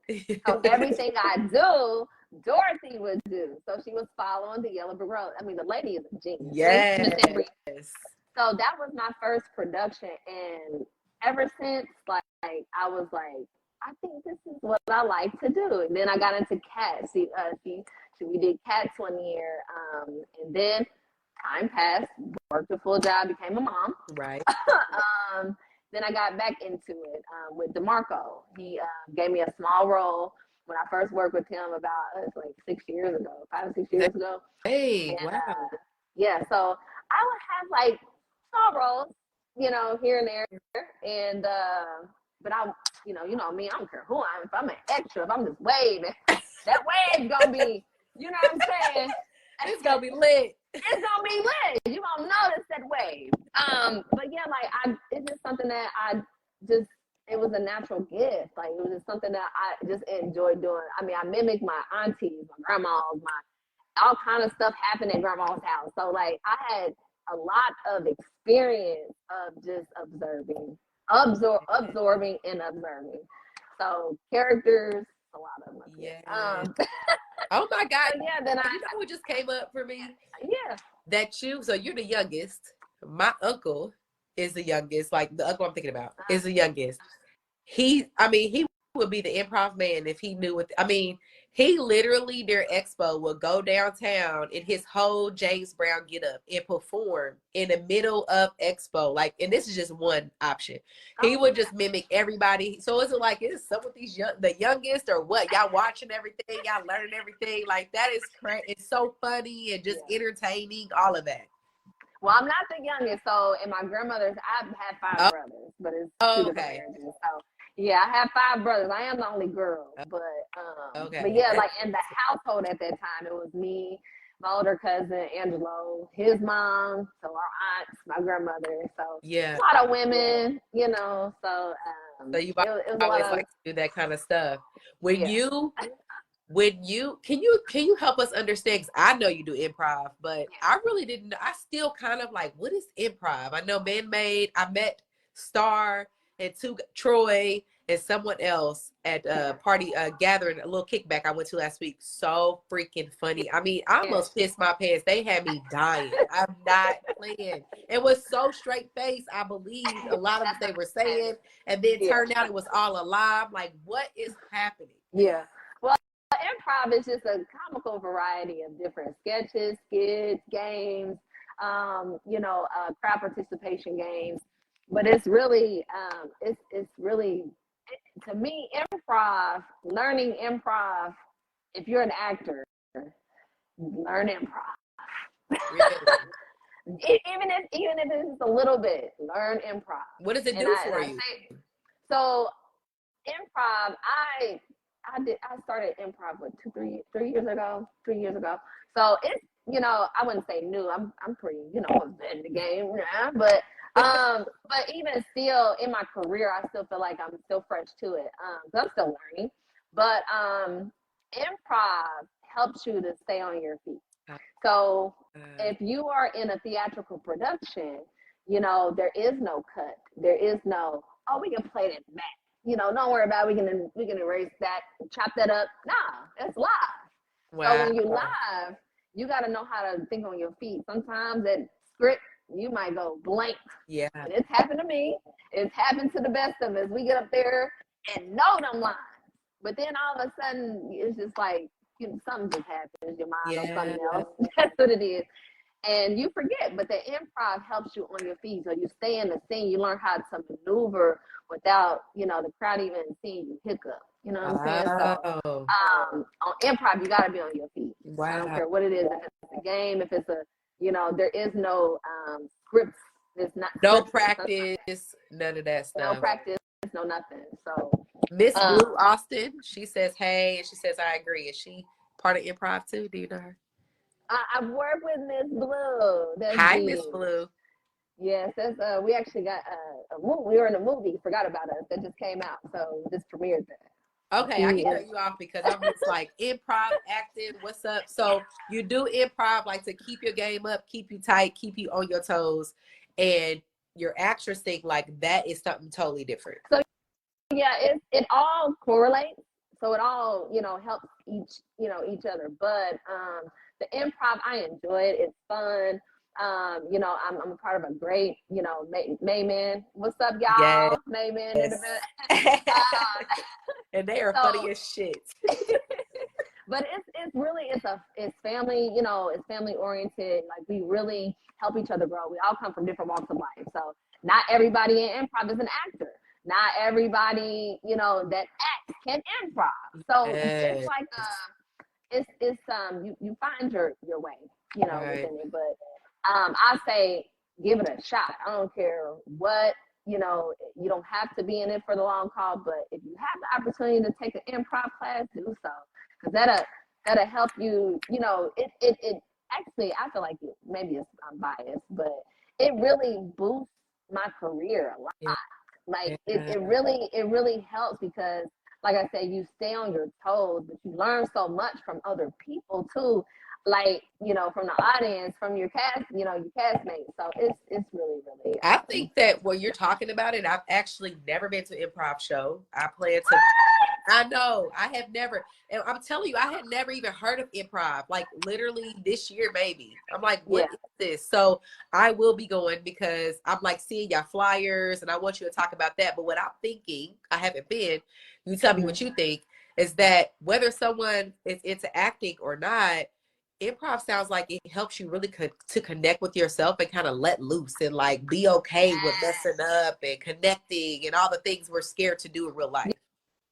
So everything I do, Dorothy would do. So she was following the yellow brick road. I mean, the lady is a genius. Yes. So that was my first production. And ever since, like I was like, I think this is what I like to do. And then I got into Cats. We did Cats one year. And then time passed, worked a full job, became a mom. Right. then I got back into it with DeMarco. He gave me a small role when I first worked with him about it's like 6 years ago, 5 or 6 years ago. Hey, And, wow. yeah, so I would have like small roles, you know, here and there, and but I, you know me, I don't care who I am. If I'm an extra, if I'm just waving, that wave gonna be, you know what I'm saying? It's gonna be lit. It's gonna be lit. You gonna notice that wave. But yeah, like it's just something that it was a natural gift. Like it was just something that I just enjoyed doing. I mean, I mimic my aunties, my grandmas, all kind of stuff happened at grandma's house. So like I had a lot of experience of just absorbing and observing. So characters, a lot of them. Yeah. Oh my God. Yeah, then you know what just came up for me? Yeah. So you're the youngest. My uncle is the youngest. Like the uncle I'm thinking about is the youngest. He would be the improv man if he knew what, he literally, their expo, would go downtown in his whole James Brown get up and perform in the middle of expo. Like, and this is just one option. He would just mimic everybody. So is it like, is some of these the youngest or what? Y'all watching everything, y'all learning everything. Like that is crazy. It's so funny and just entertaining, all of that. Well, I'm not the youngest, so in my grandmother's, I've had 5 brothers, but it's 2 different marriages. So yeah, I have 5 brothers. I am the only girl, but yeah, like in the household at that time, it was me, my older cousin Angelo, his mom, so our aunts, my grandmother. So a lot of women, you know. So so you always like to do that kind of stuff. When can you help us understand? Because I know you do improv, but I really didn't know. I still kind of like, what is improv? I know Man-Made. I met Star and Troy and someone else at a party gathering, a little kickback I went to last week. So freaking funny. I mean, I almost pissed my pants. They had me dying. I'm not playing. It was so straight face. I believed a lot of what they were saying, and then turned out it was all a lie. I'm like, what is happening? Yeah. Well, improv is just a comical variety of different sketches, skits, games, crowd participation games. But it's really, to me, learning improv, if you're an actor, learn improv. Really? even if it's a little bit, learn improv. What does it do for you? So improv, I started improv 3 years ago. So it's, I wouldn't say new. I'm pretty, in the game now, but even still in my career, I still feel like I'm still fresh to it. So I'm still learning, but improv helps you to stay on your feet. So if you are in a theatrical production, there is no cut. There is no, oh, we can play that back. Don't worry about it. We can erase that, chop that up. Nah, it's live. Wow. So when you're live, you got to know how to think on your feet. Sometimes that script, you might go blank. Yeah. And it's happened to me. It's happened to the best of us. We get up there and know them lines. But then all of a sudden, it's just like, something just happens. Your mind or something else. That's what it is. And you forget, but the improv helps you on your feet. So you stay in the scene, you learn how to maneuver without, the crowd even seeing you hiccup. You know what I'm saying? So on improv, you got to be on your feet. Wow. I don't care what it is. If it's a game, if it's there is no scripts. There's not no practice, none of that stuff. No practice, no nothing. So Miss Blue Austin, she says, hey, and she says, I agree. Is she part of improv too? Do you know her? I've worked with Miss Blue. Hi, Miss Blue. Yes, we actually got a movie. We were in a movie, Forgot About Us, that just came out. So just premiered that. Okay, I can cut you off because I'm just like improv, acting, what's up? So you do improv like to keep your game up, keep you tight, keep you on your toes, and your actors think like that is something totally different. So yeah, it all correlates. So it all, helps each other. But the improv, I enjoy it. It's fun. I'm a part of a great, Mayman. What's up, y'all? Yes. Mayman. Yes. And they are funny as shit. But it's family, it's family oriented. Like we really help each other grow. We all come from different walks of life. So not everybody in improv is an actor. Not everybody, you know, that acts can improv. So it's like you find your way, you know, within it. But I say give it a shot. I don't care what, you know, you don't have to be in it for the long haul, but if you have the opportunity to take an improv class, do so. Because that'll help you, you know, it actually, I feel like maybe I'm biased, but it really boosts my career a lot. Yeah. Like it really helps because, like I said, you stay on your toes, but you learn so much from other people too. Like, you know, from the audience, from your cast, you know, your castmates. So it's really. I think that when you're talking about it, I've actually never been to an improv show. I plan to. I know I have never, and I'm telling you, I had never even heard of improv. Like literally this year, maybe. I'm like, what is this? So I will be going because I'm like seeing y'all flyers, and I want you to talk about that. But what I'm thinking, I haven't been. You tell me what you think. Is that whether someone is into acting or not? Improv sounds like it helps you really to connect with yourself and kind of let loose and like be okay with messing up and connecting and all the things we're scared to do in real life.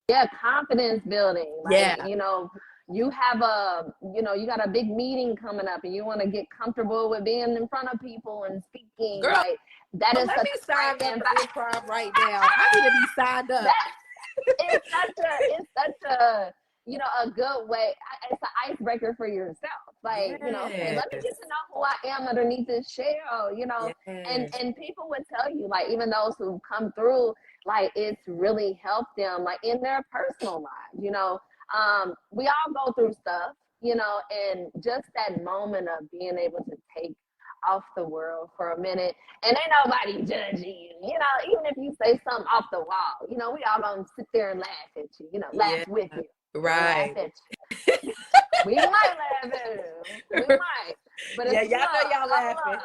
Yeah, confidence building. Like, you know, you got a big meeting coming up and you want to get comfortable with being in front of people and speaking. Girl, like that is let me sign up for improv right now. I need to be signed up. It's such a you know, a good way. It's an icebreaker for yourself. Like, you know, hey, let me get to know who I am underneath this shell, you know, and people would tell you, like, even those who come through, like, it's really helped them, like, in their personal lives, you know. We all go through stuff, you know, and just that moment of being able to take off the world for a minute, and ain't nobody judging you, you know, even if you say something off the wall, you know, we all gonna sit there and laugh at you, you know, laugh with you. Right. We might laugh at him. We might. But it's y'all know y'all laughing.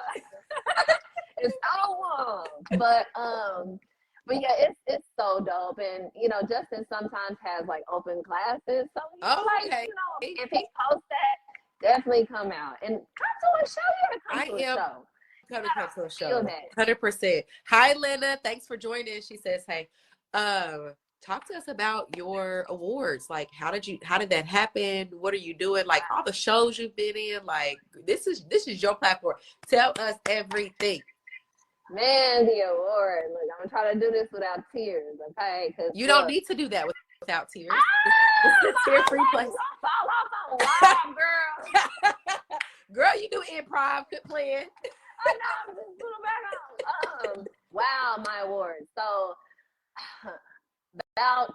It's so warm. But yeah, it's so dope. And you know, Justin sometimes has like open classes. So like, you know, if he posts that, definitely come out. And come to a show. You gotta come to a show. Come to a show. 100%. Hi Lena. Thanks for joining. She says, hey. Talk to us about your awards. Like, how did that happen? What are you doing? Like all the shows you've been in, like this is your platform. Tell us everything. Man, the award. Look, I'm gonna try to do this without tears, okay? Cause you don't need to do that without tears. It's a tear-free place. Fall off on girl. Girl, you do improv. Good plan. I know. I'm just put them back on. Wow, my award. So. About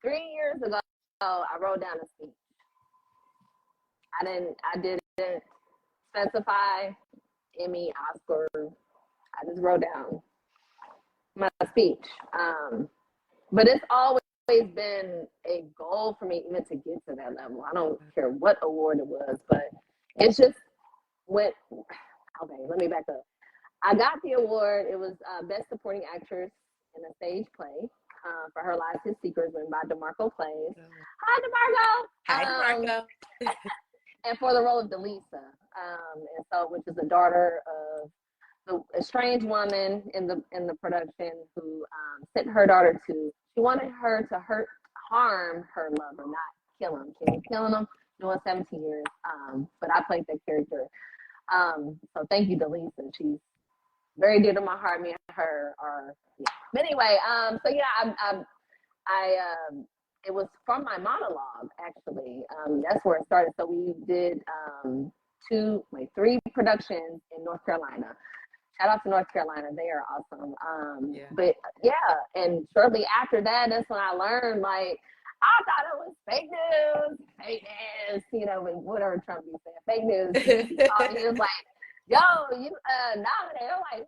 3 years ago, I wrote down a speech. I didn't specify Emmy, Oscar. I just wrote down my speech. But it's always been a goal for me even to get to that level. I don't care what award it was, but it's just went. Okay, let me back up. I got the award. It was Best Supporting Actress in a Stage Play. For Her Lives, His Secrets, written by DeMarco Plays. Hi, DeMarco. Hi, DeMarco. And for the role of Delisa, and so which is the daughter of the estranged woman in the production who sent her daughter to. She wanted her to harm her lover, not kill him. She was killing him, doing 17 years. But I played that character. So thank you, Delisa. She's very dear to my heart. Me and her are. Yeah. But anyway, so yeah, I it was from my monologue actually. That's where it started. So we did 3 productions in North Carolina. Shout out to North Carolina, they are awesome. But yeah, and shortly after that, that's when I learned like I thought it was fake news, you know, whatever Trump be saying, fake news. He was like, yo, you nominated. I'm like,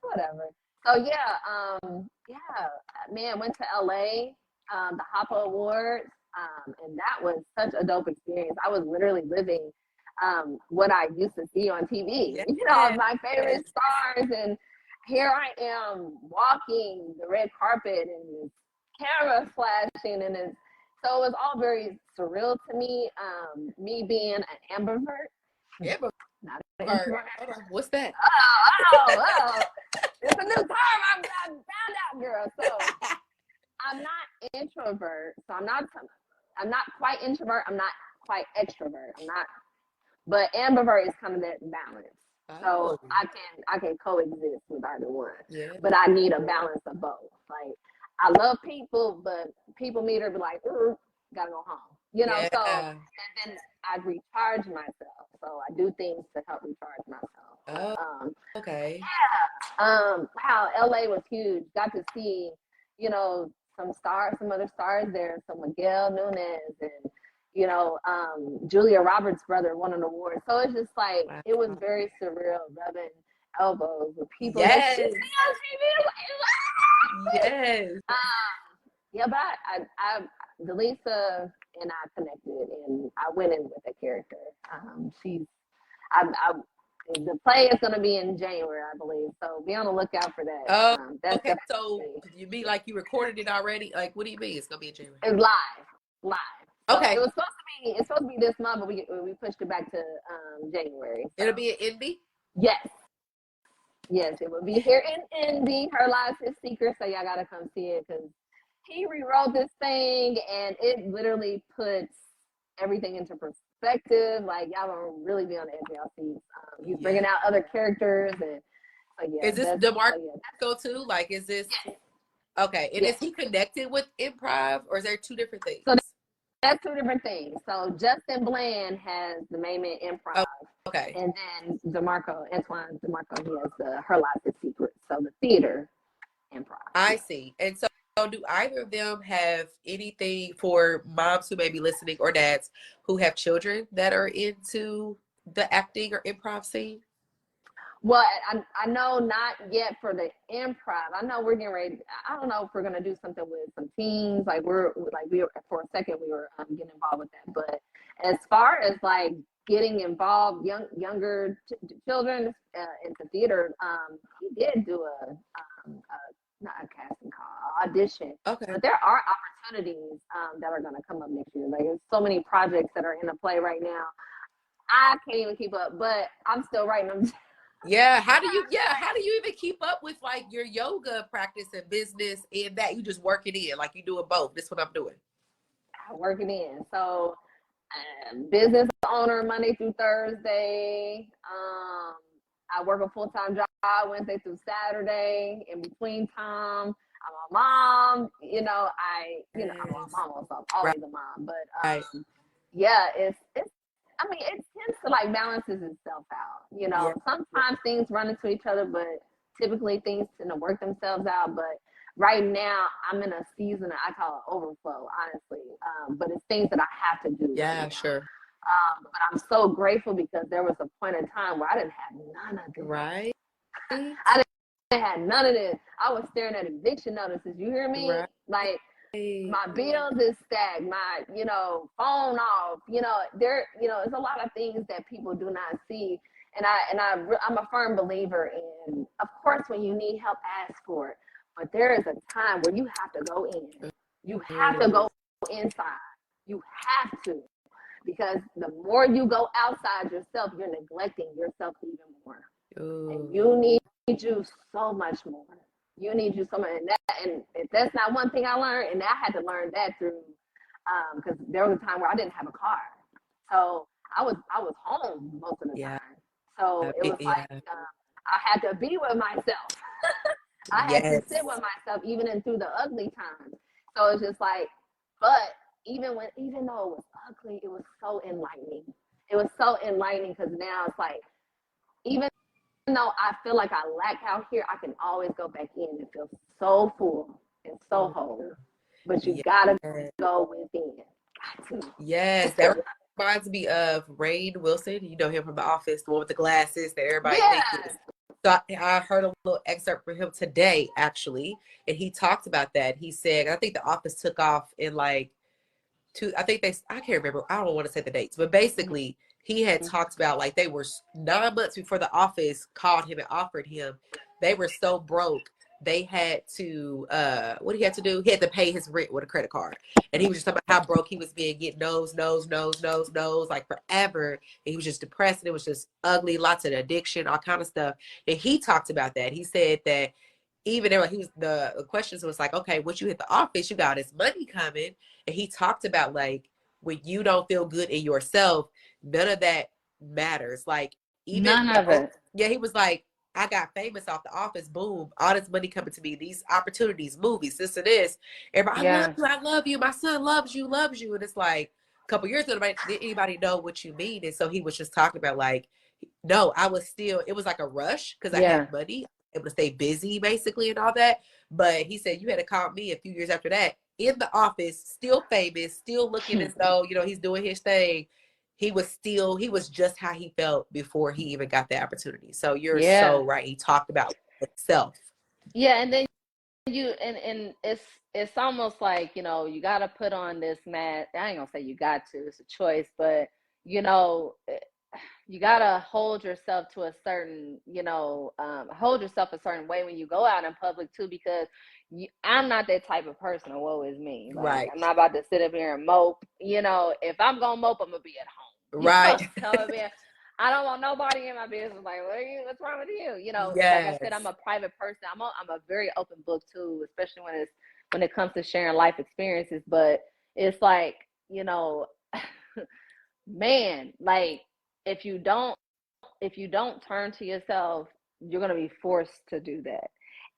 whatever. So yeah, man, went to LA, the Hopper Awards, and that was such a dope experience. I was literally living what I used to see on TV, you know, my favorite stars, and here I am walking the red carpet and camera flashing, and so it was all very surreal to me. Me being an ambivert. What's that? Oh. It's a new term. I found out, girl. So I'm not introvert. So I'm not quite introvert. I'm not quite extrovert. But ambivert is kind of that balance. So I can coexist with either one. Yeah. But I need a balance of both. Like I love people, but people meter be like, gotta go home. You know, so and then I recharge myself. So I do things to help recharge myself. Okay. How LA was huge. Got to see, you know, some other stars there. So Miguel Nunes and, you know, Julia Roberts' brother won an award. So it's just like, it was very surreal, rubbing elbows with people that you see on TV. Yes. Yeah, but Delisa and I connected, and I went in with a character. The play is going to be in January, I believe. So be on the lookout for that. Oh, okay. So you mean like you recorded it already? Like, what do you mean it's going to be in January? It's live. So okay. It's supposed to be this month, but we pushed it back to January. So. It'll be in Indy? Yes, it will be here in Indy. Her Lives His Secret. So y'all got to come see it because he rewrote this thing, and it literally puts everything into perspective. Like y'all will really be on the edge of y'all seats. He's bringing out other characters, and is this DeMarco too? Like, is this okay? And is he connected with improv, or is there two different things? So that's two different things. So Justin Bland has the main man improv, okay, and then Antoine DeMarco, he has the Her Lives His Secret. So the theater improv. I see, and so. So do either of them have anything for moms who may be listening or dads who have children that are into the acting or improv scene? Well, I know not yet for the improv. I know we're getting ready. I don't know if we're going to do something with some teens. Like we were for a second, we were getting involved with that. But as far as like getting involved, younger children into theater, he did do a not a casting call, audition. Okay. But there are opportunities that are going to come up next year. Like there's so many projects that are in the play right now. I can't even keep up, but I'm still writing them. Yeah. How do you even keep up with like your yoga practice and business and that you just work it in? Like you doing both. This is what I'm doing. I work it in. So business owner Monday through Thursday. I work a full-time job Wednesday through Saturday. In between time, I'm a mom. You know, I'm a mom, so I'm always a mom. But yeah, it tends to like balances itself out. You know, sometimes things run into each other, but typically things tend to work themselves out. But right now, I'm in a season that I call it overflow, honestly. But it's things that I have to do. Yeah, sure. But I'm so grateful because there was a point in time where I didn't have none of this. Right. I didn't have none of this. I was staring at eviction notices. You hear me? Right. Like my bills is stacked. My, phone off. There's a lot of things that people do not see. And I'm a firm believer in, of course, when you need help, ask for it. But there is a time where you have to go in. You have to go inside. You have to. Because the more you go outside yourself, you're neglecting yourself even more. Ooh. And you need you so much more. You need you so much. And if that's not one thing I learned, and I had to learn that through, because there was a time where I didn't have a car. So I was home most of the time. So it was like I had to be with myself. I had to sit with myself even through the ugly times. So it's just like, but even though it was ugly, it was so enlightening. It was so enlightening because now it's like, even though I feel like I lack out here, I can always go back in and feel so full and so whole. But you gotta go within. Got to. Yes, that reminds me of Rainn Wilson. You know him from The Office, the one with the glasses that everybody thinks. So I heard a little excerpt from him today, actually, and he talked about that. He said, I think The Office took off in like I can't remember. I don't want to say the dates, but basically he had talked about like they were 9 months before The Office called him and offered him. They were so broke they had to what did he had to do? He had to pay his rent with a credit card. And he was just talking about how broke he was being, getting no's, like forever. And he was just depressed, and it was just ugly, lots of addiction, all kind of stuff. And he talked about that. He said that even there, he was the questions was like, okay, once you hit the office, you got this money coming. And he talked about like when you don't feel good in yourself, none of that matters. Like even None of it. yeah, he was like, I got famous off the office, boom, all this money coming to me, these opportunities, movies, this and this. Everybody, Yeah. I love you, my son loves you. And it's like a couple years ago, did anybody know what you mean? And so he was just talking about like, no, I was still, it was like a rush because I had money, able to stay busy basically and all that. But he said you had to call me a few years after that in the office, still famous, still looking as though, you know, he's doing his thing. He was just how he felt before he even got the opportunity. So you're so right. He talked about himself. Yeah, and then and it's almost like, you know, you got to put on this mask. I ain't gonna say you got to, it's a choice, but you know, you got to hold yourself to a certain, you know, hold yourself a certain way when you go out in public too, because I'm not that type of person. Or woe is me. Like, right. I'm not about to sit up here and mope. You know, if I'm gonna mope, I'm gonna be at home. Right. I don't want nobody in my business. Like, what's wrong with you? You know, yes. Like I said, I'm a private person. I'm a very open book too, especially when it comes to sharing life experiences. But it's like, you know, man, like if you don't turn to yourself, you're gonna be forced to do that.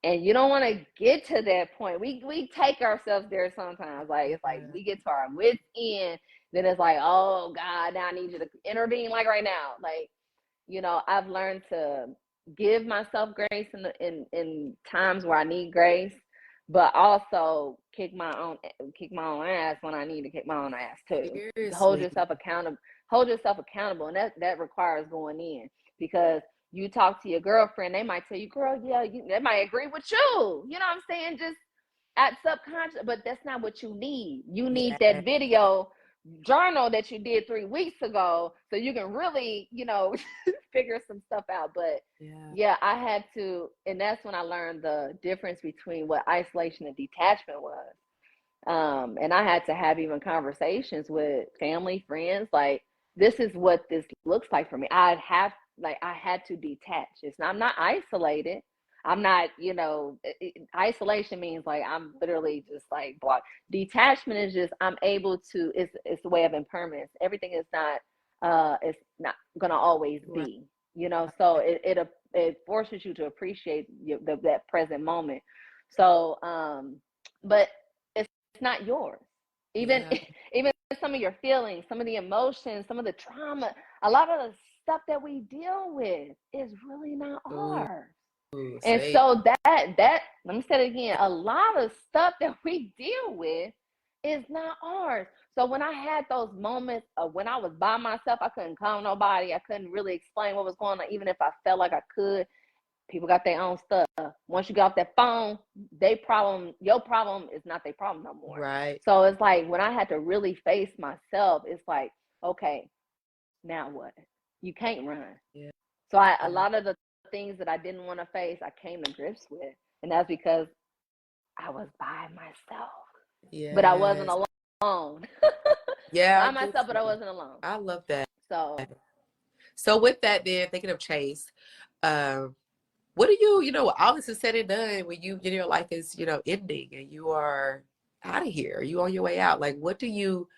And you don't want to get to that point. We take ourselves there sometimes. Like it's like we get to our wits end, then it's like, oh God, now I need you to intervene. Like right now, like, you know, I've learned to give myself grace in times where I need grace, but also kick my own ass when I need to kick my own ass too. Seriously. Hold yourself accountable, and that requires going in, because you talk to your girlfriend, they might tell you, girl, yeah, they might agree with you. You know what I'm saying? Just at subconscious, but that's not what you need. You need that video journal that you did 3 weeks ago, so you can really, you know, figure some stuff out. But I had to, and that's when I learned the difference between what isolation and detachment was. And I had to have even conversations with family, friends, like, this is what this looks like for me. I had to detach. I'm not isolated. I'm not, you know, isolation means like I'm literally just like blocked. Detachment is just I'm able to. It's a way of impermanence. Everything is not. It's not gonna always be. You know, so it forces you to appreciate that present moment. So, but it's not yours. Even some of your feelings, some of the emotions, some of the trauma, a lot of the stuff that we deal with is really not ours. And so that let me say it again, a lot of stuff that we deal with is not ours. So when I had those moments of when I was by myself, I couldn't call nobody, I couldn't really explain what was going on, even if I felt like I could. People got their own stuff. Once you get off that phone, your problem is not their problem no more. Right. So it's like when I had to really face myself, it's like, okay, now what? You can't run. Yeah. So a lot of the things that I didn't want to face, I came to grips with. And that's because I was by myself. Yeah. But I wasn't alone. By myself, but I wasn't alone. I love that. So with that, then, thinking of Chase, what do you know, all this is said and done, when your life is, ending and you are out of here, you on your way out, like, what do you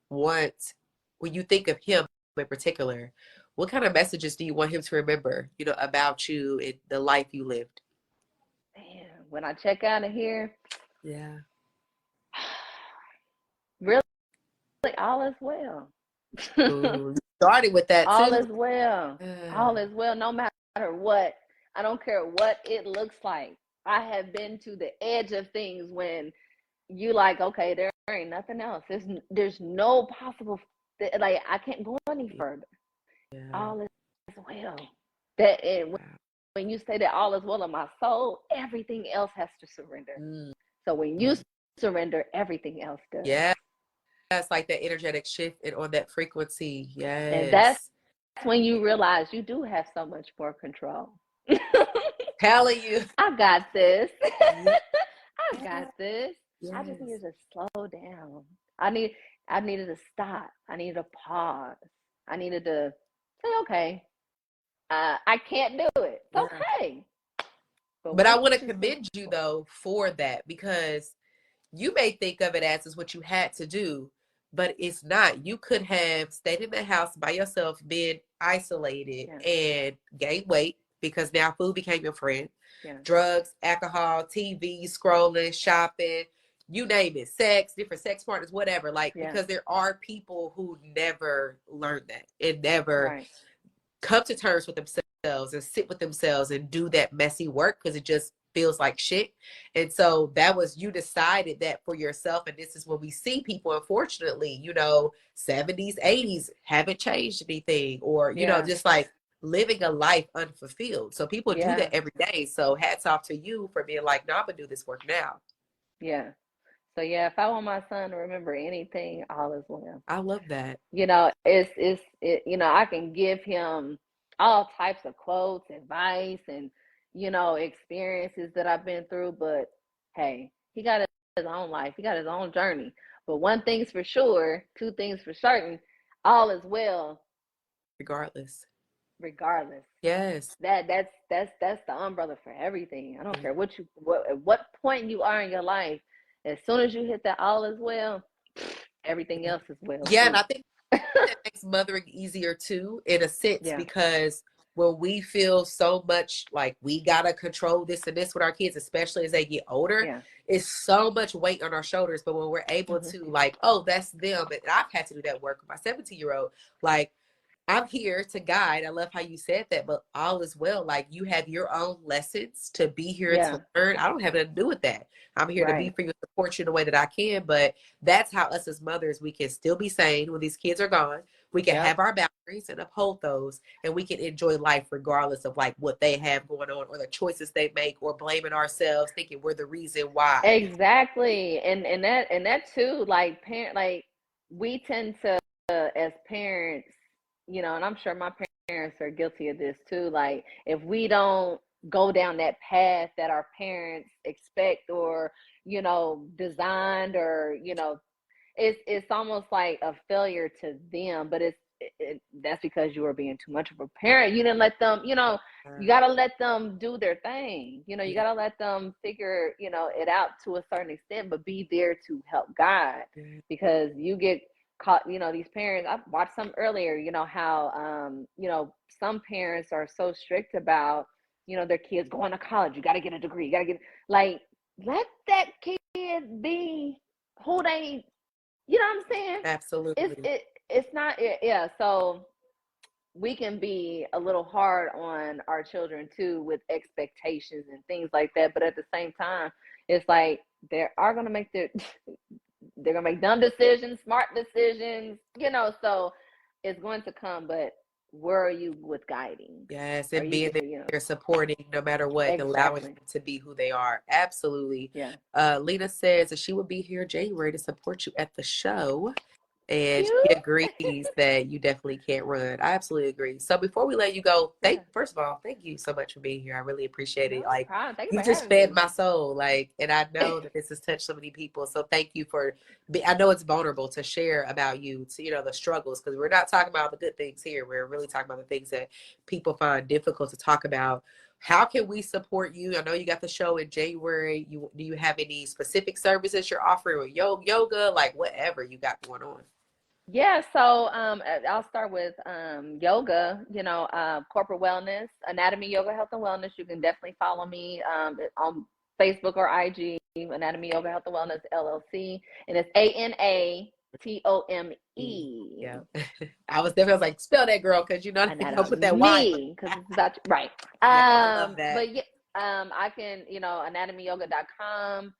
want when you think of him in particular? What kind of messages do you want him to remember, about you and the life you lived? Man, when I check out of here, really, all is well. Ooh, started with that too. All is well. All is well, no matter what. I don't care what it looks like. I have been to the edge of things when you like, okay, there ain't nothing else. There's no possible, like, I can't go any further. All is well. When you say that all is well in my soul, everything else has to surrender. So when you surrender, everything else does. Yeah. That's like that energetic shift and on that frequency. Yes. And that's when you realize you do have so much more control. Telling you. I got this. Yeah. I got this. I just Yes. needed to slow down. I needed to stop. I needed to pause. I needed to say, okay, I can't do it. It's Yeah. okay. But But I once want to you say, commend you though for that, because you may think of it as is what you had to do, but it's not. You could have stayed in the house by yourself, been isolated, yeah, and gained weight because now food became your friend. yeah, Drugs, alcohol, TV, scrolling, shopping, you name it, sex, different sex partners, whatever. Like, yeah, because there are people who never learn that and never right, come to terms with themselves and sit with themselves and do that messy work because it just feels like shit. And so that was, you decided that for yourself. And this is when we see people, unfortunately, 70s, 80s haven't changed anything, or, yeah, just like living a life unfulfilled. So people do yeah, that every day. So hats off to you for being like, no, I'm gonna do this work now. yeah. So yeah, if I want my son to remember anything, all is well. I love that. I can give him all types of quotes, advice, and experiences that I've been through. But hey, he got his own life. He got his own journey. But one thing's for sure, two things for certain, all is well, Regardless. regardless. Yes. That's the umbrella for everything. I don't care at what point you are in your life. As soon as you hit that all is well, everything else is well Yeah, and too. I think that makes mothering easier too, in a sense, Yeah, because when we feel so much like we gotta control this and this with our kids, especially as they get older, yeah. it's so much weight on our shoulders. But when we're able Hmm. to, like, oh, that's them, and I've had to do that work with my 17-year-old, like, I'm here to guide. I love how you said that, but all is well. Like, you have your own lessons to be here to Yeah, learn. I don't have nothing to do with that. I'm here to be right. for you, support you in the way that I can. But that's how us as mothers, we can still be sane when these kids are gone. We can Yep. have our boundaries and uphold those, and we can enjoy life regardless of like what they have going on or the choices they make, or blaming ourselves, thinking we're the reason why. Exactly. And that too, like we tend to as parents, and I'm sure my parents are guilty of this too. Like if we don't go down that path that our parents expect or, designed or, it's almost like a failure to them, but that's because you were being too much of a parent. You didn't let them, you got to let them do their thing. You Yeah. got to let them figure, it out to a certain extent, but be there to help guide, Yeah. because you get caught, these parents, I watched some earlier, how, some parents are so strict about, their kids going to college. You got to get a degree. You got to get, like, let that kid be who they, you know what I'm saying? It's Absolutely. it it's not yeah. So we can be a little hard on our children too with expectations and things like that. But at the same time, it's like they are gonna make they're gonna make dumb decisions, smart decisions, So it's going to come. But where are you with guiding? Yes, Are and you being there, supporting no matter what, and allowing them exactly? to be who they are. Absolutely. Yeah. Lena says that she will be here January to support you at the show. And she Cute. agrees that you definitely can't run. I absolutely agree. So before we let you go, Yeah. first of all, thank you so much for being here. I really appreciate it. No Like, problem. Thank you you for just having fed me. my soul. Like, and I know that this has touched so many people. So thank you for I know it's vulnerable to share about you, to, the struggles, because we're not talking about the good things here. We're really talking about the things that people find difficult to talk about. How can we support you? I know you got the show in January. Do you have any specific services you're offering with yoga, like whatever you got going on? Yeah, so I'll start with yoga, corporate wellness, anatomy, yoga, health, and wellness. You can definitely follow me on Facebook or IG, Anatomy, Yoga, Health, and Wellness LLC, and it's ANATOME. Yeah. I was like, spell that, girl, because don't put that Y. Anatomy, because it's about right. Yeah, I love that. But yeah, I can, anatomyyoga.com.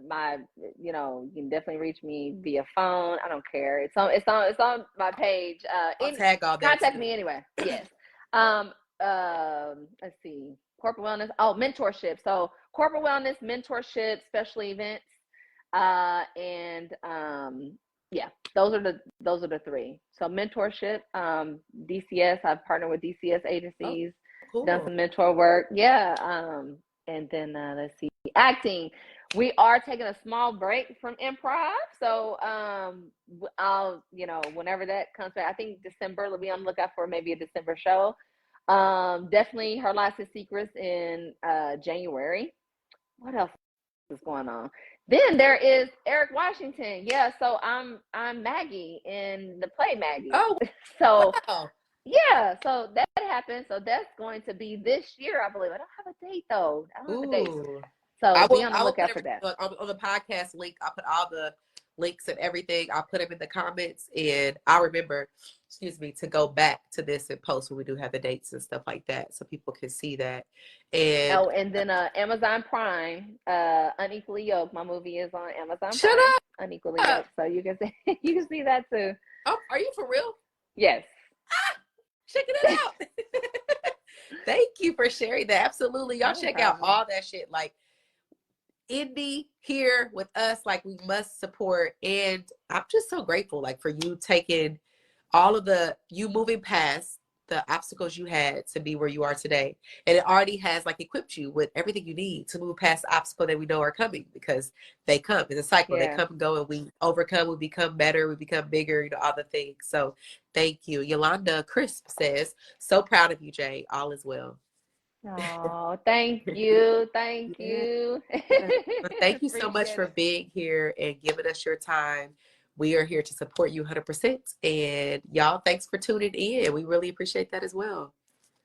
My, you can definitely reach me via phone. I don't care. It's on my page. I'll tag all that Contact too. me anyway. Yes. Let's see. Corporate wellness. Oh, mentorship. So corporate wellness, mentorship, special events, and yeah, those are the three. So mentorship, DCS. I've partnered with DCS Oh, agencies. done cool. some mentor work. Yeah. And then let's see, acting. We are taking a small break from improv. So I'll, whenever that comes back, I think December, we'll be on the lookout for maybe a December show. Definitely Her Lasting Secrets in January. What else is going on? Then there is Eric Washington. Yeah, so I'm Maggie in the play Maggie. Oh, So wow. yeah, so that happened. So that's going to be this year, I believe. I don't have a date though. I don't have a date. Ooh. So be on the I will put lookout for everything that. on the podcast link. I'll put all the links and everything. I'll put them in the comments, and I'll remember, excuse me, to go back to this and post when we do have the dates and stuff like that, so people can see that. And Oh, and then Amazon Prime, Unequally Yoked. My movie is on Amazon shut Prime, Unequally up. Yoked. So you can see you can see that too. Oh, are you for real? Yes. Checking it out. Thank you for sharing that. Absolutely. Y'all No check out problem. all that shit. Like Indy here with us, like we must support. And I'm just so grateful, like for you taking all of you moving past the obstacles you had to be where you are today. And it already has like equipped you with everything you need to move past the obstacle that we know are coming, because they come. It's a cycle. They Yeah. come and go, and we overcome, we become better, we become bigger, all the things. So thank you. Yolanda Crisp says, so proud of you, Jay. All is well. Oh, thank you. Thank Yeah. you. Well, thank you so much Appreciate for it. being here and giving us your time. We are here to support you 100%. And y'all, thanks for tuning in. We really appreciate that as well.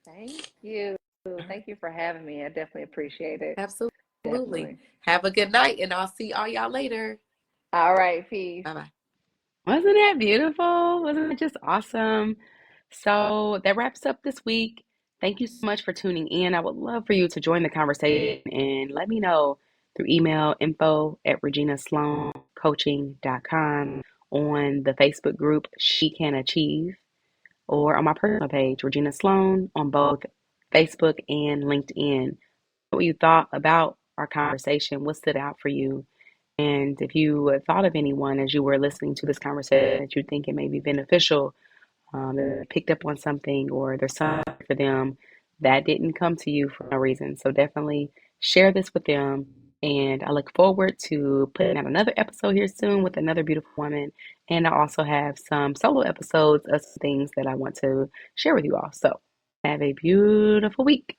Thank you. Thank you for having me. I definitely appreciate it. Absolutely. Definitely. Have a good night, and I'll see all y'all later. All right. Peace. Bye bye. Wasn't that beautiful? Wasn't it just awesome? So that wraps up this week. Thank you so much for tuning in. I would love for you to join the conversation and let me know through email info@reginasloancoaching.com, on the Facebook group She Can Achieve, or on my personal page, Regina Sloan, on both Facebook and LinkedIn. What you thought about our conversation, what stood out for you, and if you thought of anyone as you were listening to this conversation that you think it may be beneficial, that picked up on something, or there's something for them that didn't come to you for no reason. So definitely share this with them. And I look forward to putting out another episode here soon with another beautiful woman. And I also have some solo episodes of things that I want to share with you all. So have a beautiful week.